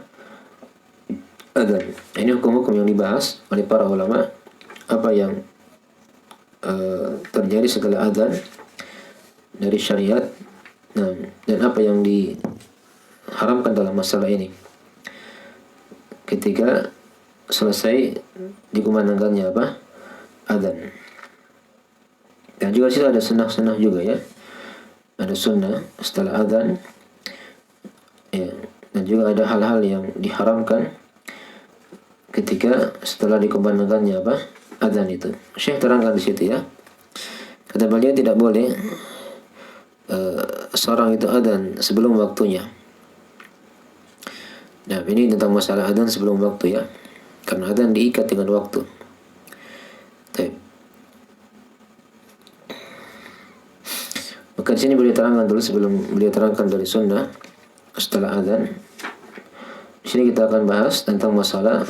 Adzan. Ini hukum-hukum yang dibahas oleh para ulama, apa yang terjadi setelah adzan dari syariat, nah, dan apa yang diharamkan dalam masalah ini ketika selesai dikumandangkannya apa? Adzan. Dan juga situ ada sunnah-sunnah juga ya. Ada sunnah setelah adzan. Ya. Dan juga ada hal-hal yang diharamkan ketika setelah dikumandangkannya apa? Adzan itu. Syekh terangkan di situ ya. Kata beliau tidak boleh seorang itu adzan sebelum waktunya. Nah, ini tentang masalah adzan sebelum waktu ya. Karena adzan diikat dengan waktu. Baik. Maka di sini beliau terangkan dulu sebelum beliau terangkan dari sunnah setelah adzan. Di sini kita akan bahas tentang masalah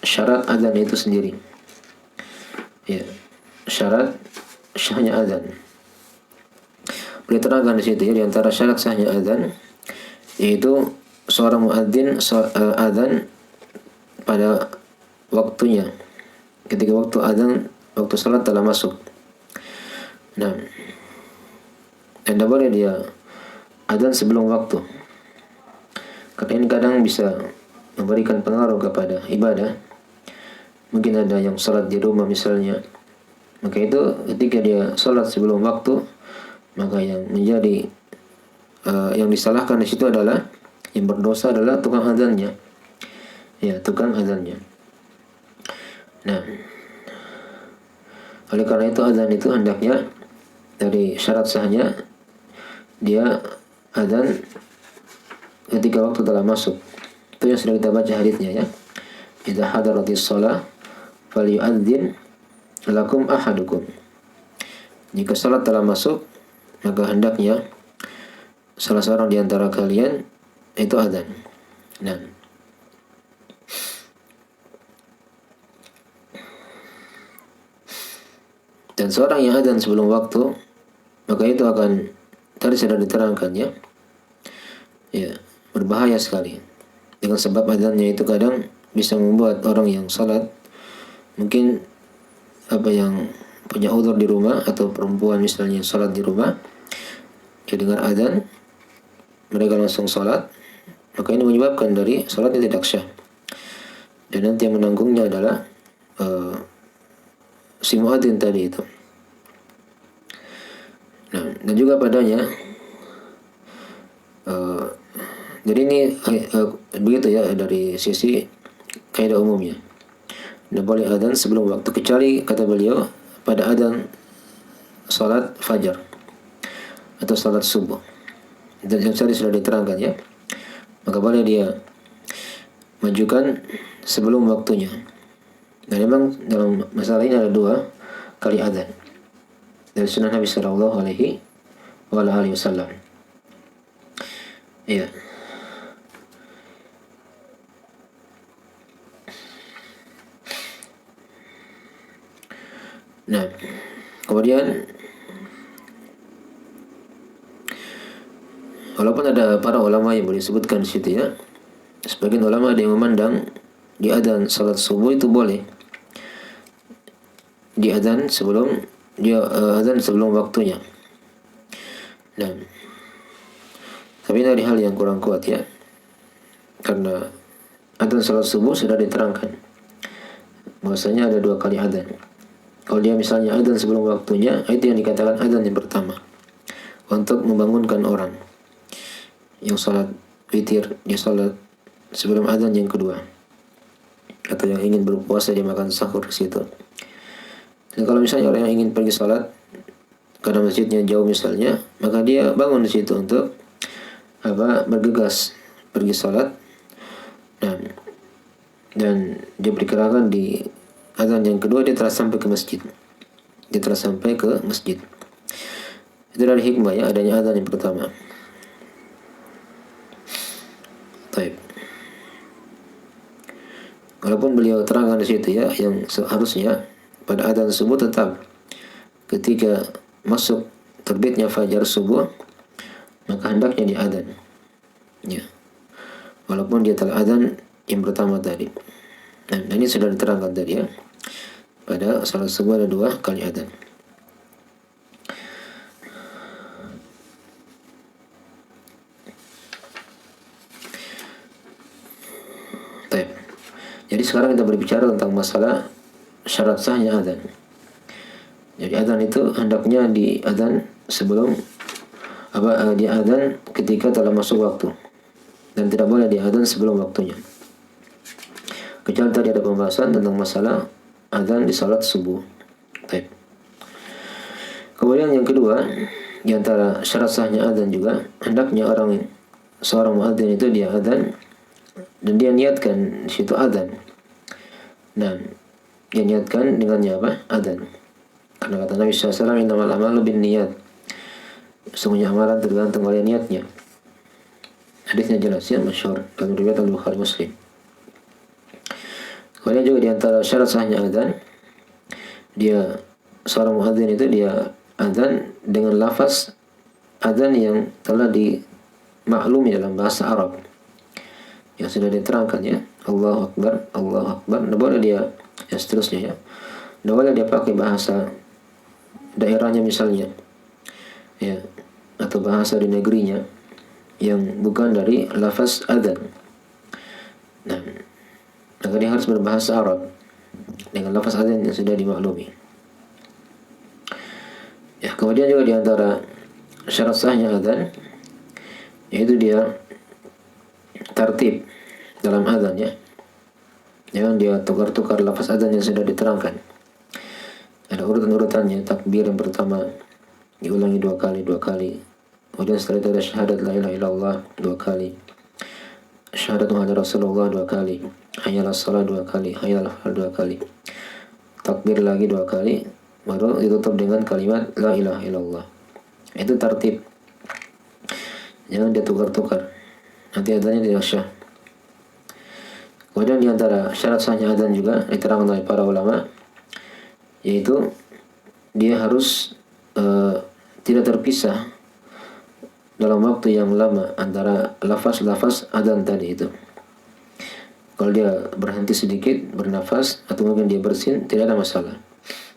syarat adzan itu sendiri. Ya, syarat sahnya adzan. Beliau terangkan di situ ya, di antara syarat sahnya adzan yaitu seorang muadzin adzan pada waktunya. Ketika waktu adzan, waktu salat telah masuk. Nah, tidak boleh dia adzan sebelum waktu. Karena ini kadang bisa memberikan pengaruh kepada ibadah. Mungkin ada yang salat di rumah misalnya. Maka itu ketika dia salat sebelum waktu, maka yang menjadi yang disalahkan di situ adalah, yang berdosa adalah tukang adzannya. Ya, tukang adzannya. Nah, oleh karena itu adzan itu hendaknya dari syarat sahnya dia adzan ketika waktu telah masuk. Itu yang sudah kita baca hadisnya ya. Idza hadaratis shalah falyu'adzin lakum ahadukum. Jika salat telah masuk, maka hendaknya salah seorang di antara kalian itu adzan. Nah, dan seorang yang adzan sebelum waktu, maka itu akan, tadi sudah diterangkan ya, ya berbahaya sekali. Dengan sebab adzannya itu kadang bisa membuat orang yang salat, mungkin yang punya udzur di rumah, atau perempuan misalnya salat di rumah, dia dengar adzan, mereka langsung salat, maka ini menyebabkan dari salatnya tidak sah. Dan nanti yang menanggungnya adalah si muadzin tadi itu. Nah, dan juga padanya jadi ini begitu ya dari sisi kaidah umumnya. Tidak boleh adzan sebelum waktu, kecuali kata beliau pada adzan salat fajar atau salat subuh. Dan yang tadi sudah diterangkan ya. Maka boleh dia majukan sebelum waktunya. Dan memang dalam masalah ini ada 2 kali adzan dari sunnah Nabi Sallallahu Alaihi Wasallam. Iya. Nah, kemudian walaupun ada para ulama yang boleh disebutkan di situ ya, sebagian ulama ada yang memandang di adzan salat subuh itu boleh di adzan sebelum adzan sebelum waktunya. Nah, tapi ini dari hal yang kurang kuat ya, karena adzan salat subuh sudah diterangkan bahwasanya ada 2 kali adzan. Kalau dia misalnya adzan sebelum waktunya, itu yang dikatakan adzan yang pertama, untuk membangunkan orang yang salat witir, dia salat sebelum adzan yang kedua, atau yang ingin berpuasa dia makan sahur di situ. Dan kalau misalnya orang yang ingin pergi salat karena masjidnya jauh misalnya, maka dia bangun di situ untuk bergegas pergi salat. Nah, dan dia perkirakan di adzan yang kedua dia telah sampai ke masjid. dia telah sampai ke masjid. Itu dari hikmah ya, adanya adzan yang pertama. Baik. Walaupun beliau terangkan di situ ya, yang seharusnya pada adzan tersebut tetap ketika masuk terbitnya fajar subuh, maka hendaknya diadzan. Ya. Walaupun dia telah adzan yang pertama tadi. Nah, ini sudah diterangkan tadi ya. Pada salat subuh ada 2 kali adzan. Jadi sekarang kita berbicara tentang masalah syarat sahnya adzan. Jadi adzan itu hendaknya diadzan sebelum diadzan ketika telah masuk waktu, dan tidak boleh diadzan sebelum waktunya. Kecuali tadi ada pembahasan tentang masalah adzan di salat subuh. Baik. Kemudian yang kedua, di antara syarat sahnya adzan juga hendaknya seorang muadzin itu dia adzan dan dia niatkan situ adzan. Nah, dia niatkan dengannya apa? Adzan. Karena kata Nabi SAW, innamal a'malu binniyat. Sesungguhnya amalan tergantung oleh niatnya. Hadisnya jelas ya, masyhur dalam riwayat Al-Bukhari Muslim. Kemudian juga di antara syarat sahnya adzan, seorang muadzin itu dia adzan dengan lafaz adzan yang telah dimaklumi dalam bahasa Arab, yang sudah diterangkan ya, Allahu Akbar, Allahu Akbar. Tidak boleh dia seterusnya ya. Tidak boleh dia pakai bahasa daerahnya misalnya ya, atau bahasa di negerinya yang bukan dari lafaz adzan. Nah, maka dia harus berbahasa Arab dengan lafaz adzan yang sudah dimaklumi. Ya, kemudian juga di antara syarat sahnya adzan yaitu dia tertib dalam adzan ya. Jangan dia tukar-tukar lafaz adzan yang sudah diterangkan. Ada urutan-urutannya. Takbir yang pertama diulangi 2 kali. Kemudian setelah itu ada syahadat la ilaha illallah 2 kali. Syahadat Muhammad Rasulullah 2 kali. Hayya 'alas shalah 2 kali. Hayya 'alal falah 2 kali. Takbir lagi 2 kali. Baru ditutup dengan kalimat la ilaha illallah. Itu tertib. Jangan dia tukar-tukar. Nanti adzannya tidak sah. Kemudian di antara syarat sahnya adzan juga diterangkan oleh para ulama, yaitu dia harus tidak terpisah dalam waktu yang lama antara lafaz-lafaz adzan tadi itu. Kalau dia berhenti sedikit, bernafas, atau mungkin dia bersin, tidak ada masalah,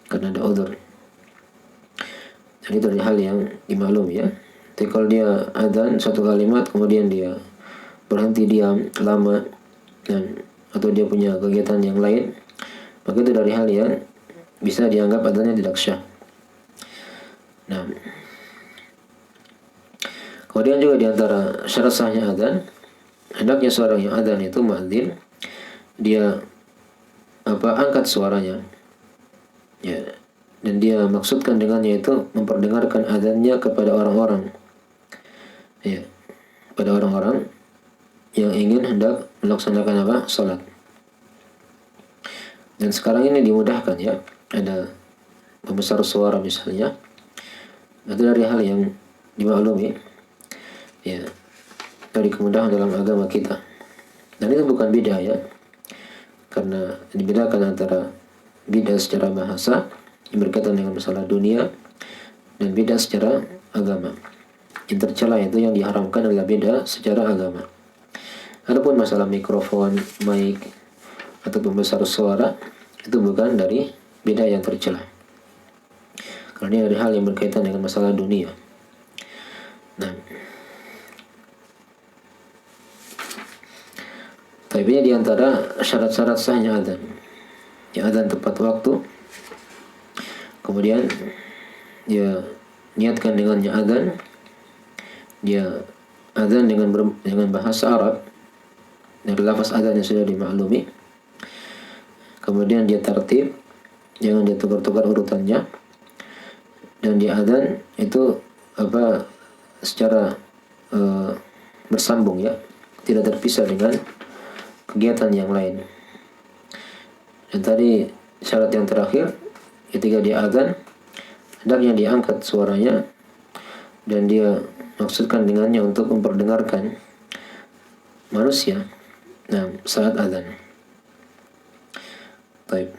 karena ada udzur. Dan itu adalah hal yang dimaklumi ya. Tapi kalau dia adzan satu kalimat, kemudian dia berhenti diam lama, atau dia punya kegiatan yang lain, maka itu dari hal yang bisa dianggap adzannya tidak sah. Nah, kemudian juga di antara syarat sahnya adzan, hendaknya seorang yang adzan itu muadzin, dia angkat suaranya ya, dan dia maksudkan dengannya itu memperdengarkan adzannya kepada orang-orang ya, pada orang-orang yang ingin hendak melaksanakan salat. Dan sekarang ini dimudahkan ya, ada pembesar suara misalnya, itu dari hal yang dimaklumi ya, dari kemudahan dalam agama kita. Dan itu bukan bid'ah ya, karena dibedakan antara bid'ah secara bahasa yang berkaitan dengan masalah dunia dan bid'ah secara agama. Yang tercela itu yang diharamkan adalah bid'ah secara agama. Adapun masalah mikrofon, mic, atau pembesar suara, itu bukan dari bid'ah yang tercela, karena ini ada hal yang berkaitan dengan masalah dunia. Nah, tapi ini diantara syarat-syarat sahnya adzan ya, adzan tepat waktu, kemudian dia niatkan dengannya adzan, dia adzan dengan bahasa Arab dari lafaz adzan yang sudah dimaklumi, kemudian dia tertib, jangan dia tukar-tukar urutannya, dan dia adzan itu secara bersambung ya, tidak terpisah dengan kegiatan yang lain. Dan tadi syarat yang terakhir, ketika dia adzan hendaknya dia angkat suaranya dan dia maksudkan dengannya untuk memperdengarkan manusia saat azan. Baik.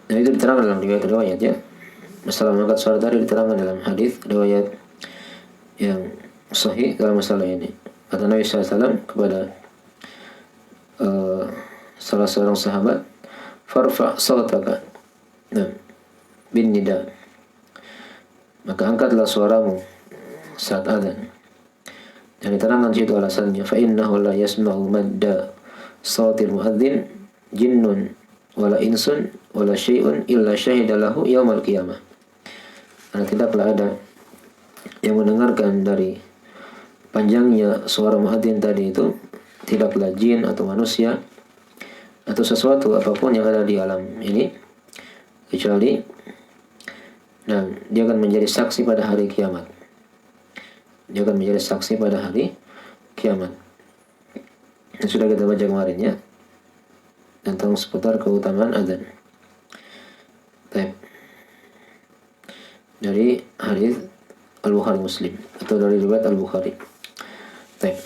Dan itu diterangkan dalam riwayat ya. Masalah mengangkat suara tadi diterangkan dalam hadis riwayat yang sahih dalam masalah ini. Kata Nabi SAW kepada salah seorang sahabat, farfa sawtaka bin nida, maka angkatlah suaramu saat adzan. Dan diterangkan situ alasannya, fa innahu la yasma'u madda sawtil muadzin jinnun wala insun wala syai'un illa syahida lahu yaumal qiyamah. Karena tidaklah ada yang mendengarkan dari panjangnya suara muadzin tadi itu, tidaklah jin atau manusia atau sesuatu apapun yang ada di alam ini, kecuali dan dia akan menjadi saksi pada hari kiamat. Dia akan menjadi saksi pada hari kiamat. Yang sudah kita baca kemarin ya, tentang seputar keutamaan adzan. Baik. Dari hadis Al-Bukhari Muslim atau dari riwayat Al-Bukhari. Baik.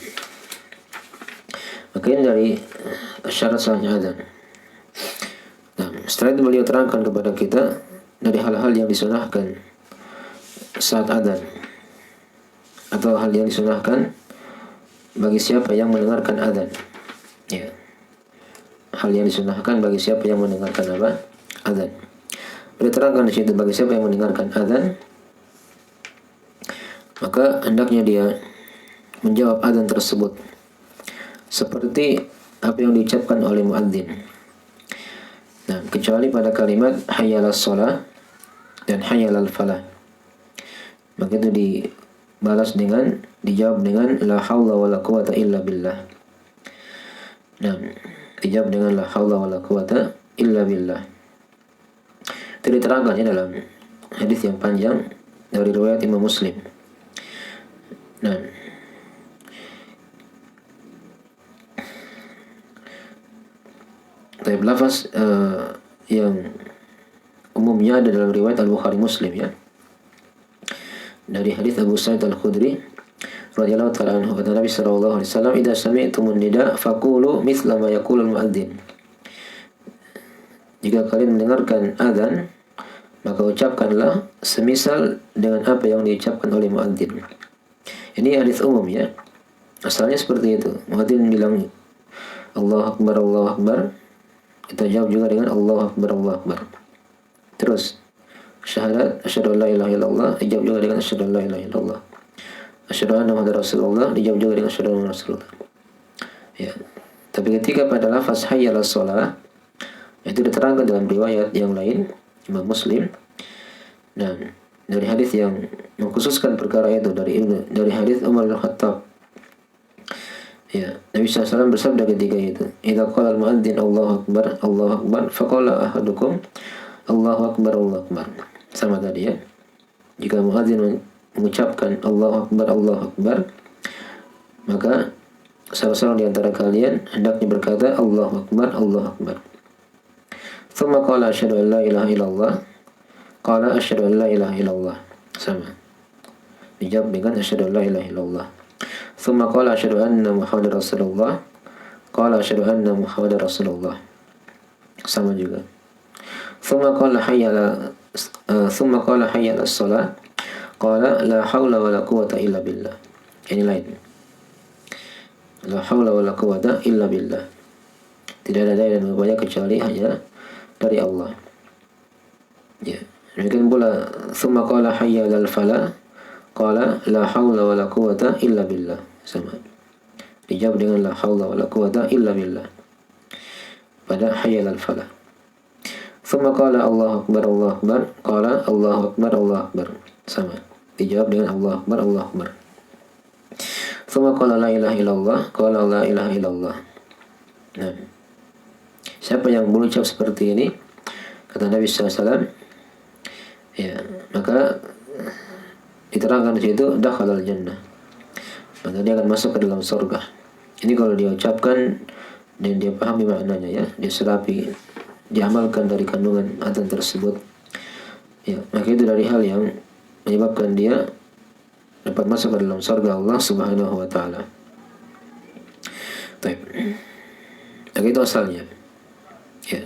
Maka ini dari syarat sahnya adzan. Setelah itu beliau terangkan kepada kita dari hal-hal yang disunahkan saat adzan, atau hal yang disunahkan bagi siapa yang mendengarkan adzan. Ya. Hal yang disunahkan bagi siapa yang mendengarkan apa? Adzan. Beliau terangkan di situ bagi siapa yang mendengarkan adzan, maka hendaknya dia menjawab adzan tersebut seperti apa yang diucapkan oleh muadzin. Kecuali pada kalimat hayyalas shalah dan hayyalal falah. Maka itu dijawab dengan la haula wala quwata illa billah. Dijawab dengan la haula wala quwata illa billah. Itu diterangkannya dalam hadis yang panjang dari riwayat Imam Muslim. Tapi lafaz yang umumnya ada dalam riwayat Al-Bukhari Muslim ya. Dari hadis Abu Sa'id Al-Khudri radhiyallahu ta'ala anhu, kata Nabi sallallahu alaihi wasallam, "Idza sami'tumun nida faqulu mithla ma yaqulu al-muadzin." Jika kalian mendengarkan azan, maka ucapkanlah semisal dengan apa yang diucapkan oleh muadzin. Ini hadis umum ya. Asalnya seperti itu. Muadzin bilang Allahu Akbar, Allahu Akbar, kita jawab juga dengan Allahu Akbar, Allahu Akbar. Terus syahadat asyhadu an la ilaha illallah, dijawab juga dengan asyhadu an la ilaha illallah. Asyhadu anna Muhammadar Rasulullah, dijawab juga dengan asyhadu anna Rasulullah. Ya. Tapi ketika pada lafaz hayyalas shalah, itu diterangkan dalam riwayat yang lain Imam Muslim, dan dari hadis yang mengkhususkan perkara itu dari hadis Umar bin Khattab. Ya, Nabi SAW bersabda ketika itu, "Idza qala al-muadzin Allahu Akbar, Allahu Akbar, faqala ahadukum Allahu Akbar, Allahu Akbar." Sama tadi ya. Jika muadzin mengucapkan Allahu Akbar, Allahu Akbar, maka salah seorang di antara kalian hendaknya berkata Allahu Akbar, Allahu Akbar. Tsumma qala asyhadu an la ilaha illallah, qala asyhadu an la ilaha illallah. Sama. Dijawab dengan asyhadu an la ilaha illallah. Tsumma qala asyhadu anna Muhammadar Rasulullah, qala asyhadu anna Muhammadar Rasulullah. Sama juga. Tsumma qala hayyala shalah, qala la haula wala quwata illa billah. Ini lain. La haula wala quwata illa billah. Tidak ada daya dan upaya kecuali hanya dari Allah. Ya. Demikian pula tsumma qala hayyalal falah, qala la haula wala quwata illa billah. Sama. Dijawab dengan la haula wala quwata illa billah pada hayyalal falah. Tsumma qala Allahu Akbar, Allahu Akbar, qala Allahu Akbar, Allahu Akbar. Sama. Dijawab dengan Allahu Akbar, Allahu Akbar. Tsumma qala la ilaha illallah, qala la ilaha illallah. Nah, siapa yang berucap seperti ini, kata Nabi SAW, ya, maka diterangkan di situ dakhalal jannah, maka dia akan masuk ke dalam surga. Ini kalau dia ucapkan dan dia pahami maknanya ya, dia serapi, diamalkan dari kandungan adzan tersebut ya, maka itu dari hal yang menyebabkan dia dapat masuk ke dalam surga Allah Subhanahu wa taala. Baik. Maka itu asalnya. Ya.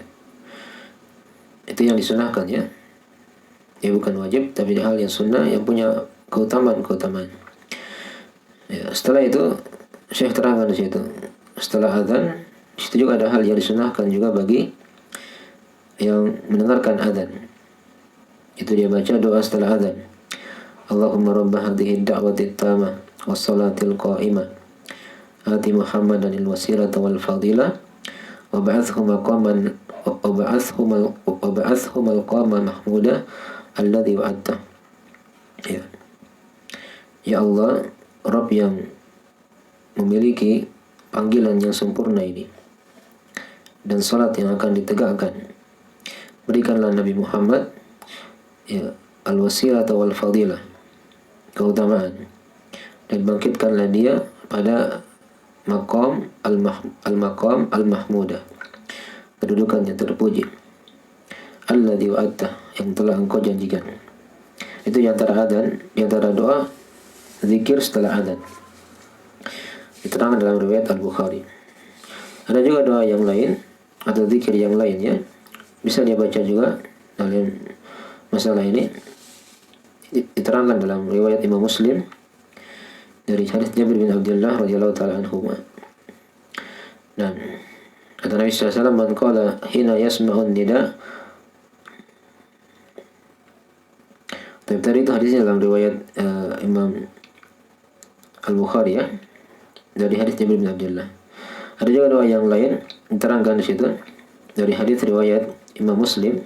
Itu yang disunahkan ya. Ya bukan wajib tapi hal yang sunnah yang punya keutamaan. Ya, setelah itu Syekh terangkan di situ. Setelah adzan, di situ juga ada hal yang disunahkan juga bagi yang mendengarkan adzan. Itu dia baca doa setelah adzan. Allahumma rabb hadhihi ad-da'wati at-tamah was-salatil qa'imah. Ati Muhammadan al-wasilata wal fadilah wa ba'athhu maqaman maqama mahmuda alladhi wa'adta. Ya. Ya Allah, Rabb yang memiliki panggilan yang sempurna ini dan salat yang akan ditegakkan, berikanlah Nabi Muhammad ya al-wasilah wal fadilah, keutamaan, dan bangkitkanlah dia pada maqam al-maqam al-mahmudah, kedudukan yang terpuji, alladzi wa'adta, yang telah engkau janjikan. Itu di antara adzan, di antara doa zikir setelah adzan. Diterangkan dalam riwayat Al-Bukhari. Ada juga doa yang lain atau zikir yang lain ya, bisa dia baca juga dalam masalah ini. Diterangkan dalam riwayat Imam Muslim dari hadis Jabir bin Abdullah radhiyallahu taala anhu. Nah, kata Nabi sallallahu alaihi wasallam, "Man qala hina yasma'un nida." Tadi itu hadisnya dalam riwayat Imam Al-Bukhari ya, dari hadis Jabir bin Abdullah. Ada juga doa yang lain diterangkan di situ dari hadis riwayat Imam Muslim.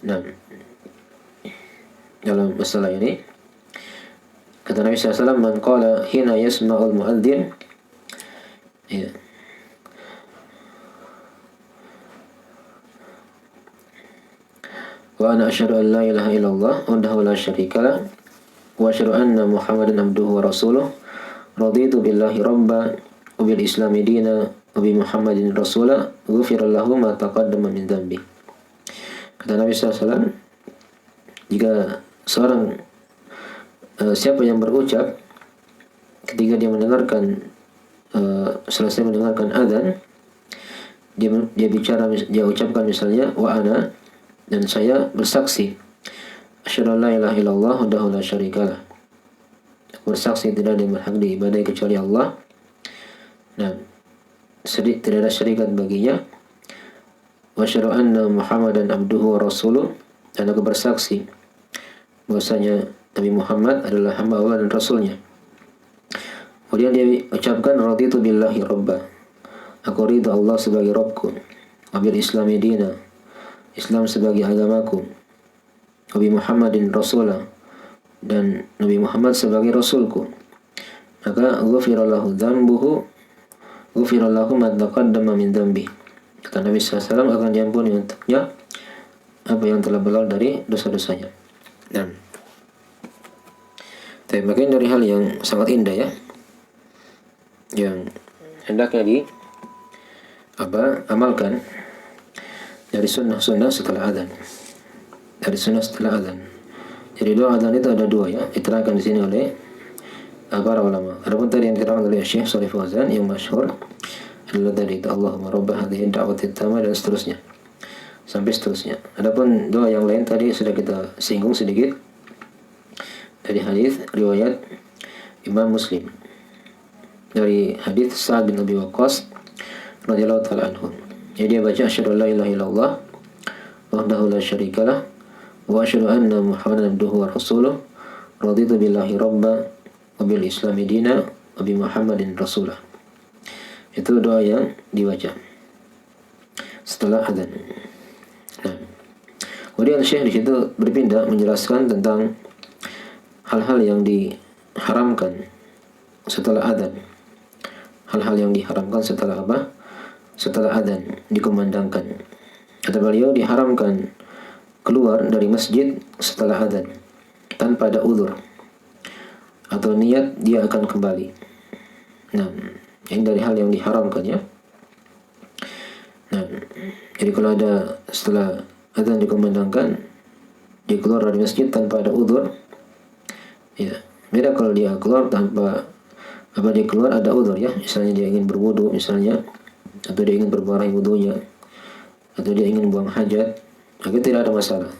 Nah, dalam masalah ini kata Nabi SAW, "Man qala hina yasma'ul mu'adzin." Ya. Wa ana asyhadu an la ilaha illallah wahdahu la syarikalah wa asyhadu anna Muhammadan abduhu wa rasuluh. Raditu billahi rabba wa bil islami dina wa bi Muhammadin rasula ghufira lahu ma taqaddama min dhanbi. Kata Nabi SAW, jika seorang siapa yang berucap ketika dia mendengarkan selesai mendengarkan adzan, dia ucapkan misalnya wa ana, dan saya bersaksi asyhadu an la ilaha illallah wahdahu la syarikalah, bersaksi tidak ada yang berhak diibadahi kecuali Allah, nah tidak ada syarikat baginya, wa asyhadu anna Muhammadan abduhu wa rasuluh, dan aku bersaksi bahwasanya Nabi Muhammad adalah hamba Allah dan Rasulnya. Kemudian dia ucapkan raditu billahi rabba, aku ridha Allah sebagai Rabbku, wa bil islami dina, Islam sebagai agamaku, Nabi Muhammadin rasulah, dan Nabi Muhammad sebagai rasulku, maka ghufirallahu dzambuhu ghufirallahu ma taqaddama min dzambi. Kata Nabi SAW, akan diampuni untuknya apa yang telah berlalu dari dosa-dosanya. Nah, tapi bagian dari hal yang sangat indah ya, yang hendaknya amalkan dari sunnah-sunnah setelah adzan. Dari sunnah setelah adzan. Jadi doa adzan itu ada dua ya, diterangkan di sini oleh para ulama. Adapun tadi yang diterangkan oleh Syekh Shalih Fauzan yang masyhur adalah tadi itu Allahumma rabb hadhihi ad-da'wati at-tamah dan seterusnya. Sampai seterusnya. Adapun doa yang lain tadi sudah kita singgung sedikit dari hadis riwayat Imam Muslim. Dari hadis Sa'ad bin Abi Waqqas radhiyallahu taala anhu. Jadi dia baca asyhadu an la ilaha illallah wahdahu la syarikalah wa asyhadu anna Muhammadan abduhu wa rasuluh. Raditu billahi rabba wa bil islami dina wa bi Muhammadin rasulah. Itu doa yang dibaca setelah adzan. Nah, kemudian Syekh di situ berpindah menjelaskan tentang hal-hal yang diharamkan setelah adzan. Hal-hal yang diharamkan setelah apa? Setelah adzan dikumandangkan. Kata beliau, diharamkan keluar dari masjid setelah adzan tanpa ada uzur atau niat dia akan kembali. Nah, ini dari hal yang diharamkan ya. Jadi kalau ada setelah adzan dikumandangkan dia keluar dari masjid tanpa ada udzur, ya beda kalau dia keluar tanpa dia keluar ada udzur, ya misalnya dia ingin berwudu misalnya, atau dia ingin berbarang wudunya, atau dia ingin buang hajat, maka tidak ada masalah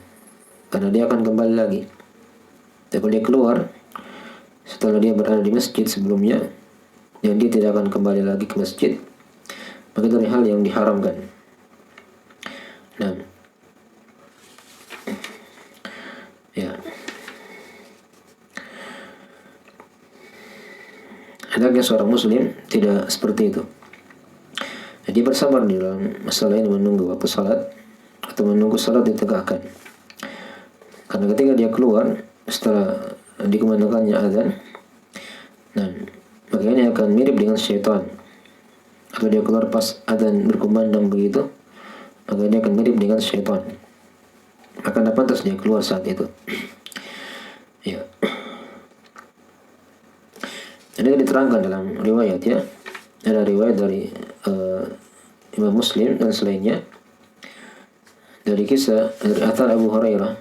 karena dia akan kembali lagi. Tapi kalau dia keluar setelah dia berada di masjid sebelumnya dan dia tidak akan kembali lagi ke masjid, maka itu hal yang diharamkan. Nah, ya, hendaknya seorang muslim tidak seperti itu. Jadi bersabar di dalam masalah ini, menunggu waktu salat atau menunggu salat ditegakkan. Karena ketika dia keluar setelah dikumandangkannya azan, nah maka ini akan mirip dengan syaitan. Atau dia keluar pas azan berkumandang begitu, maka dia akan mirip dengan syaitan. Maka tidak pantas dia keluar saat itu. Ya. Jadi diterangkan dalam riwayat, ya, ada riwayat dari Imam Muslim dan selainnya dari kisah dari athar Abu Hurairah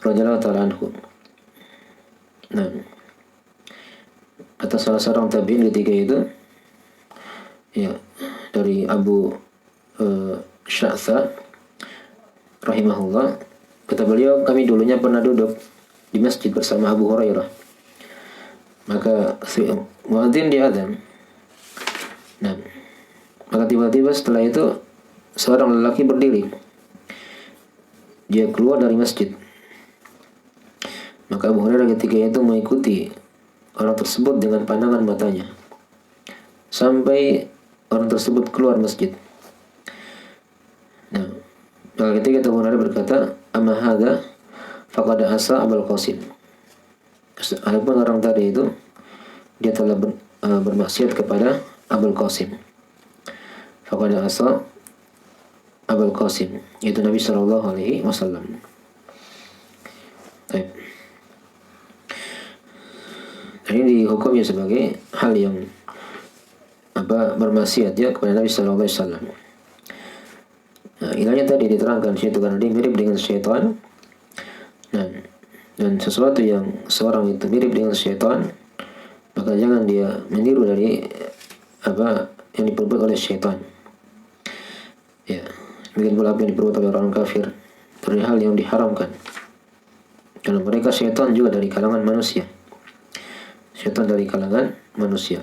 radhiyallahu ta'ala anhu. Nah, kata salah seorang tabi'in ketika itu, ya, dari Abu Sya'tha rahimahullah, kata beliau, kami dulunya pernah duduk di masjid bersama Abu Hurairah. Maka muadzin di adzan. Nah, maka tiba-tiba setelah itu seorang lelaki berdiri. Dia keluar dari masjid. Maka Abu Hurairah ketika itu mengikuti orang tersebut dengan pandangan matanya sampai orang tersebut keluar masjid. Nah, maka ketika itu Abu Hurairah berkata, "Amma hadza faqad asa Abul Qasim." Adapun orang tadi itu dia telah bermaksiat kepada Abul Qasim. Faqad asa Abul Qasim, itu Nabi sallallahu alaihi wasallam. Baik. Ini dihukumnya sebagai hal yang bermaksiat, ya, kepada Nabi sallallahu alaihi wasallam. Nah, ilahnya tadi diterangkan situ karena dia mirip dengan syaitan. Nah, dan sesuatu yang seorang itu mirip dengan syaitan, maka jangan dia meniru dari yang diperbuat oleh syaitan. Ya, demikian pula apa yang diperbuat oleh orang kafir dari hal yang diharamkan. Karena mereka syaitan juga dari kalangan manusia. Syaitan dari kalangan manusia.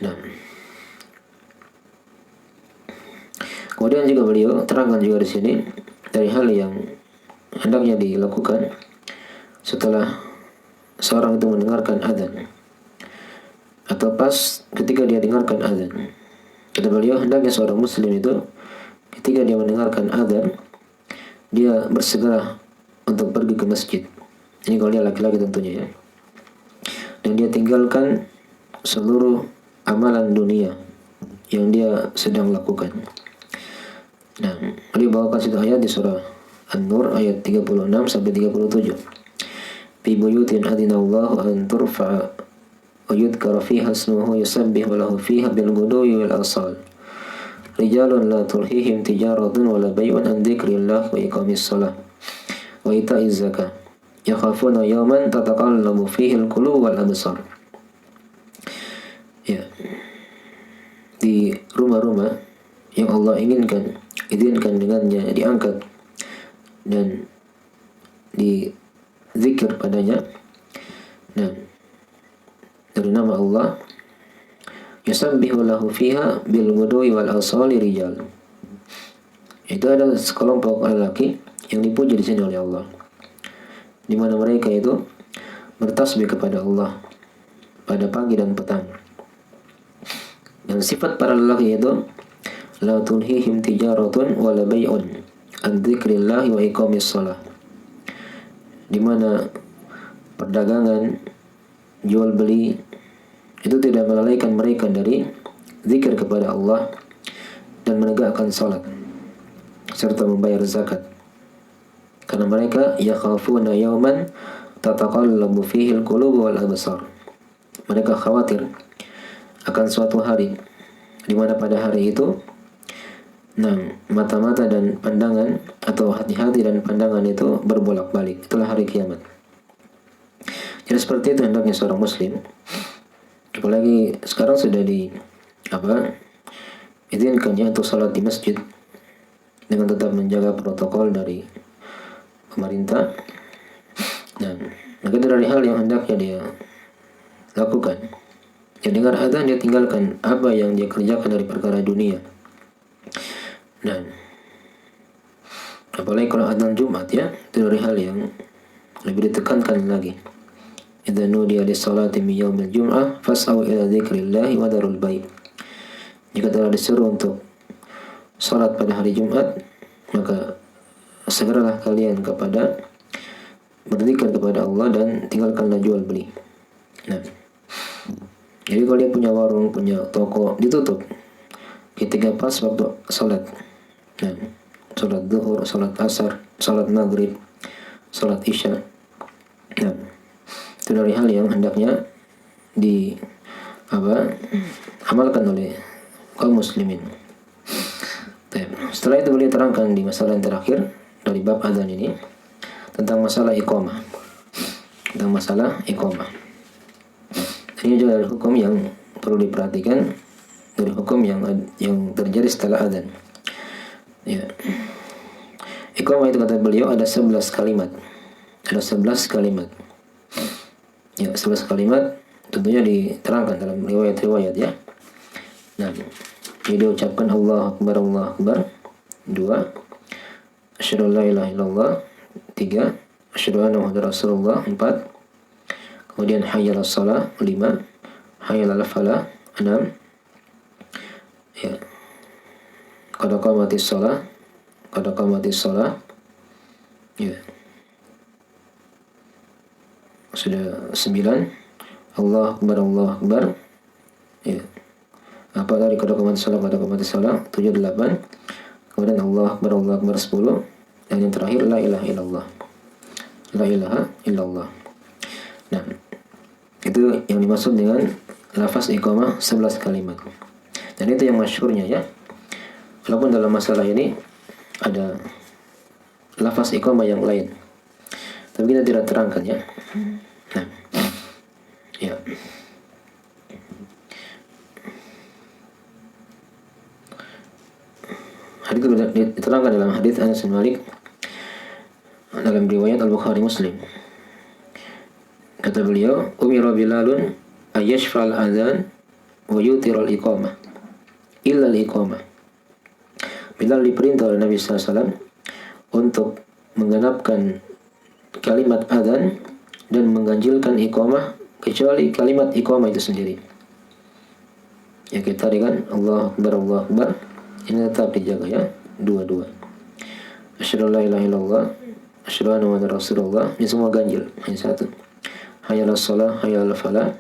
Nah, kemudian juga beliau terangkan juga di sini dari hal yang hendaknya dilakukan setelah seorang itu mendengarkan adzan atau pas ketika dia dengarkan adzan. Kata beliau, hendaknya seorang muslim itu ketika dia mendengarkan adzan dia bersegera untuk pergi ke masjid. Ini kalau dia laki-laki tentunya, ya. Dan dia tinggalkan seluruh amalan dunia yang dia sedang lakukan. Nah, beliau bawakan satu ayat di surah An-Nur ayat 36 sampai 37. Fi buyutin adinallahu an turfa'a wa yudhkara fiha ismuhu yusabbihu lahu fiha bil ghudwi wal asal. Rijalun la tulhihim tijaratun wala bay'un an dzikrillah wa iqamis shalah wa ita'iz zakah. Yakhafuna yawman tataqallabu fihi al-qulub wal absar. Ya. Di rumah-rumah yang Allah izinkan dengannya diangkat dan dizikir padanya, nah, dari nama Allah, yusabbihu lahu fiha bil ghudwi wal asali rijal. Itu ada sekelompok lelaki yang dipuji di sini oleh Allah, di mana mereka itu bertasbih kepada Allah pada pagi dan petang. Dan sifat para lelaki itu, la tulhihim tijaratun wala bay'un an dzikrillahi wa iqamis shalah. Di mana perdagangan, jual beli itu tidak melalaikan mereka dari zikir kepada Allah dan menegakkan salat serta membayar zakat. Karena mereka yakhafuna yawman tataqallabu fihi al-qulub wal absar. Mereka khawatir akan suatu hari di mana pada hari itu Nah, mata-mata dan pandangan atau hati-hati dan pandangan itu berbolak-balik. Itulah hari kiamat. Jadi seperti itu hendaknya seorang muslim. Apalagi sekarang sudah izinkannya untuk salat di masjid dengan tetap menjaga protokol dari pemerintah. Dan maka itu dari hal yang hendaknya dia lakukan. Ya, dengar adzan dia tinggalkan apa yang dia kerjakan dari perkara dunia. Dan apalagi kalau adzan Jumat, ya, itu dari hal yang lebih ditekankan lagi. Idza nudiya lis-salati min yaumil jum'ah fas'au ila dzikrillahi wa darul bai'. Jika telah disuruh untuk salat pada hari Jumat, maka segeralah kalian kepada berzikir kepada Allah dan tinggalkanlah jual beli. Nah, jadi kalau dia punya warung, punya toko, ditutup ketika pas waktu salat. Nah, salat zuhur, salat asar, salat maghrib, salat isya. Nah, itu dari hal yang hendaknya amalkan oleh kaum muslimin. Setelah itu beliau terangkan di masalah yang terakhir dari bab adzan ini tentang masalah iqamah. Ini juga ada hukum yang perlu diperhatikan dari hukum yang terjadi setelah adzan. Ya. Iqamah itu kata beliau ada 11 kalimat. Ada 11 kalimat. Ya, 11 kalimat tentunya diterangkan dalam riwayat-riwayat, ya. Nah, jadi diucapkan Allahu Akbar, Allahu Akbar. 2. Asyhadu an la ilaha illallah. 3. Asyhadu anna Muhammadar Rasulullah. 4. Kemudian hayya 'alas shalah. 5. Hayya 'alal falah. 6. Ya. Qad qamatis shalah. Ya. Sudah 9. Allahu Akbar, Allahu Akbar. Ya. Apa dari qad qamatis shalah. 7, 8. Kemudian Allahu Akbar 10. Dan yang terakhir la ilaha illallah. Nah, itu yang dimaksud dengan lafaz iqamah 11 kalimat. Dan itu yang masyhurnya, ya. Walaupun dalam masalah ini ada lafaz iqamah yang lain, tapi kita tidak terangkan, ya. Nah, ya. Hadis itu diterangkan dalam hadis Anas bin Malik dalam riwayat Al-Bukhari Muslim. Kata beliau, umira Bilalun ayyashfa'al adzan wa yutiral iqamah illa al-iqamah. Bilal diperintah oleh Nabi SAW untuk menggenapkan kalimat adzan dan mengganjilkan iqamah kecuali kalimat iqamah itu sendiri. Ya, kita tadi kan Allahu Akbar, Allahu Akbar, ini tetap dijaga, ya, dua-dua. Asyhadu an la ilaha illallah, asyhadu anna Muhammadar Rasulullah, ini semua ganjil, hanya satu. Hayya 'alas shalah, hayya 'alal falah.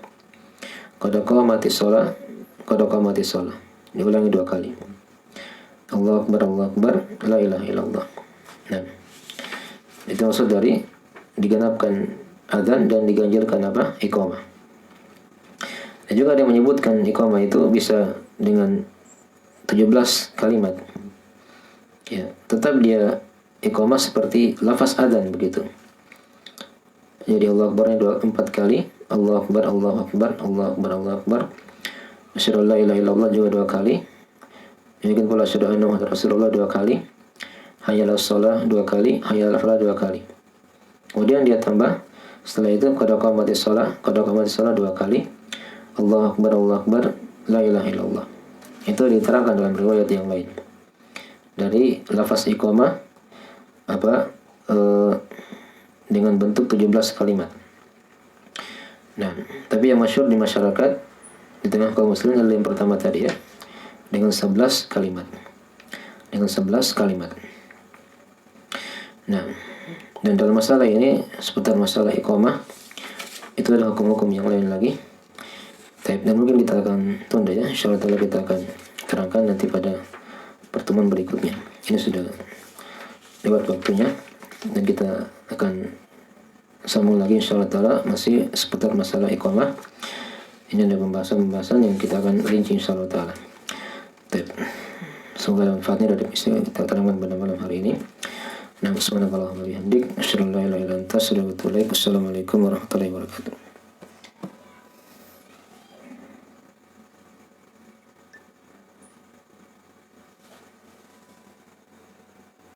Qad qamatis shalah. Diulangi 2 kali. Allahu Akbar, Allahu Akbar, la ilaha illallah. Nah, itu maksud dari digenapkan adzan dan diganjilkan iqamah. Dan juga ada yang menyebutkan iqamah itu bisa dengan 17 kalimat. Ya, tetap dia iqamah seperti lafaz adzan begitu. Jadi Allahu Akbarnya 4 kali, Allahu Akbar, Allahu Akbar, Allahu Akbar, Allahu Akbar. Asyhadu an la ilaha illallah juga 2 kali. Demikian pula asyhadu anna Muhammadar Rasulullah 2 kali. Hayya 'alas shalah 2 kali, hayya 'alal falah 2 kali. Kemudian dia tambah setelah itu qad qamatis shalah 2 kali. Allahu Akbar, Allahu Akbar, la ilaha illallah. Itu diterangkan dalam riwayat yang lain. Dari lafaz iqamah dengan bentuk 17 kalimat. Nah, tapi yang masyhur di masyarakat di tengah kaum muslimin adalah yang pertama tadi, ya, dengan 11 kalimat. Nah, dan dalam masalah ini seputar masalah iqamah itu ada hukum-hukum yang lain lagi. Dan mungkin kita akan tunda, ya. Insyaallah kita akan terangkan nanti pada pertemuan berikutnya. Ini sudah lewat waktunya dan kita akan sambung lagi insyaallah taala masih seputar masalah iqamah. Ini ada pembahasan yang kita akan rinci insyaallah taala. Semoga ada manfaatnya dari istilah yang kita tanamkan pada malam hari ini. Nah, subhanakallahumma bihamdik, asyhadu an la ilaha illa anta, astaghfiruka wa atubu ilaik. Wassalamualaikum warahmatullahi wabarakatuh.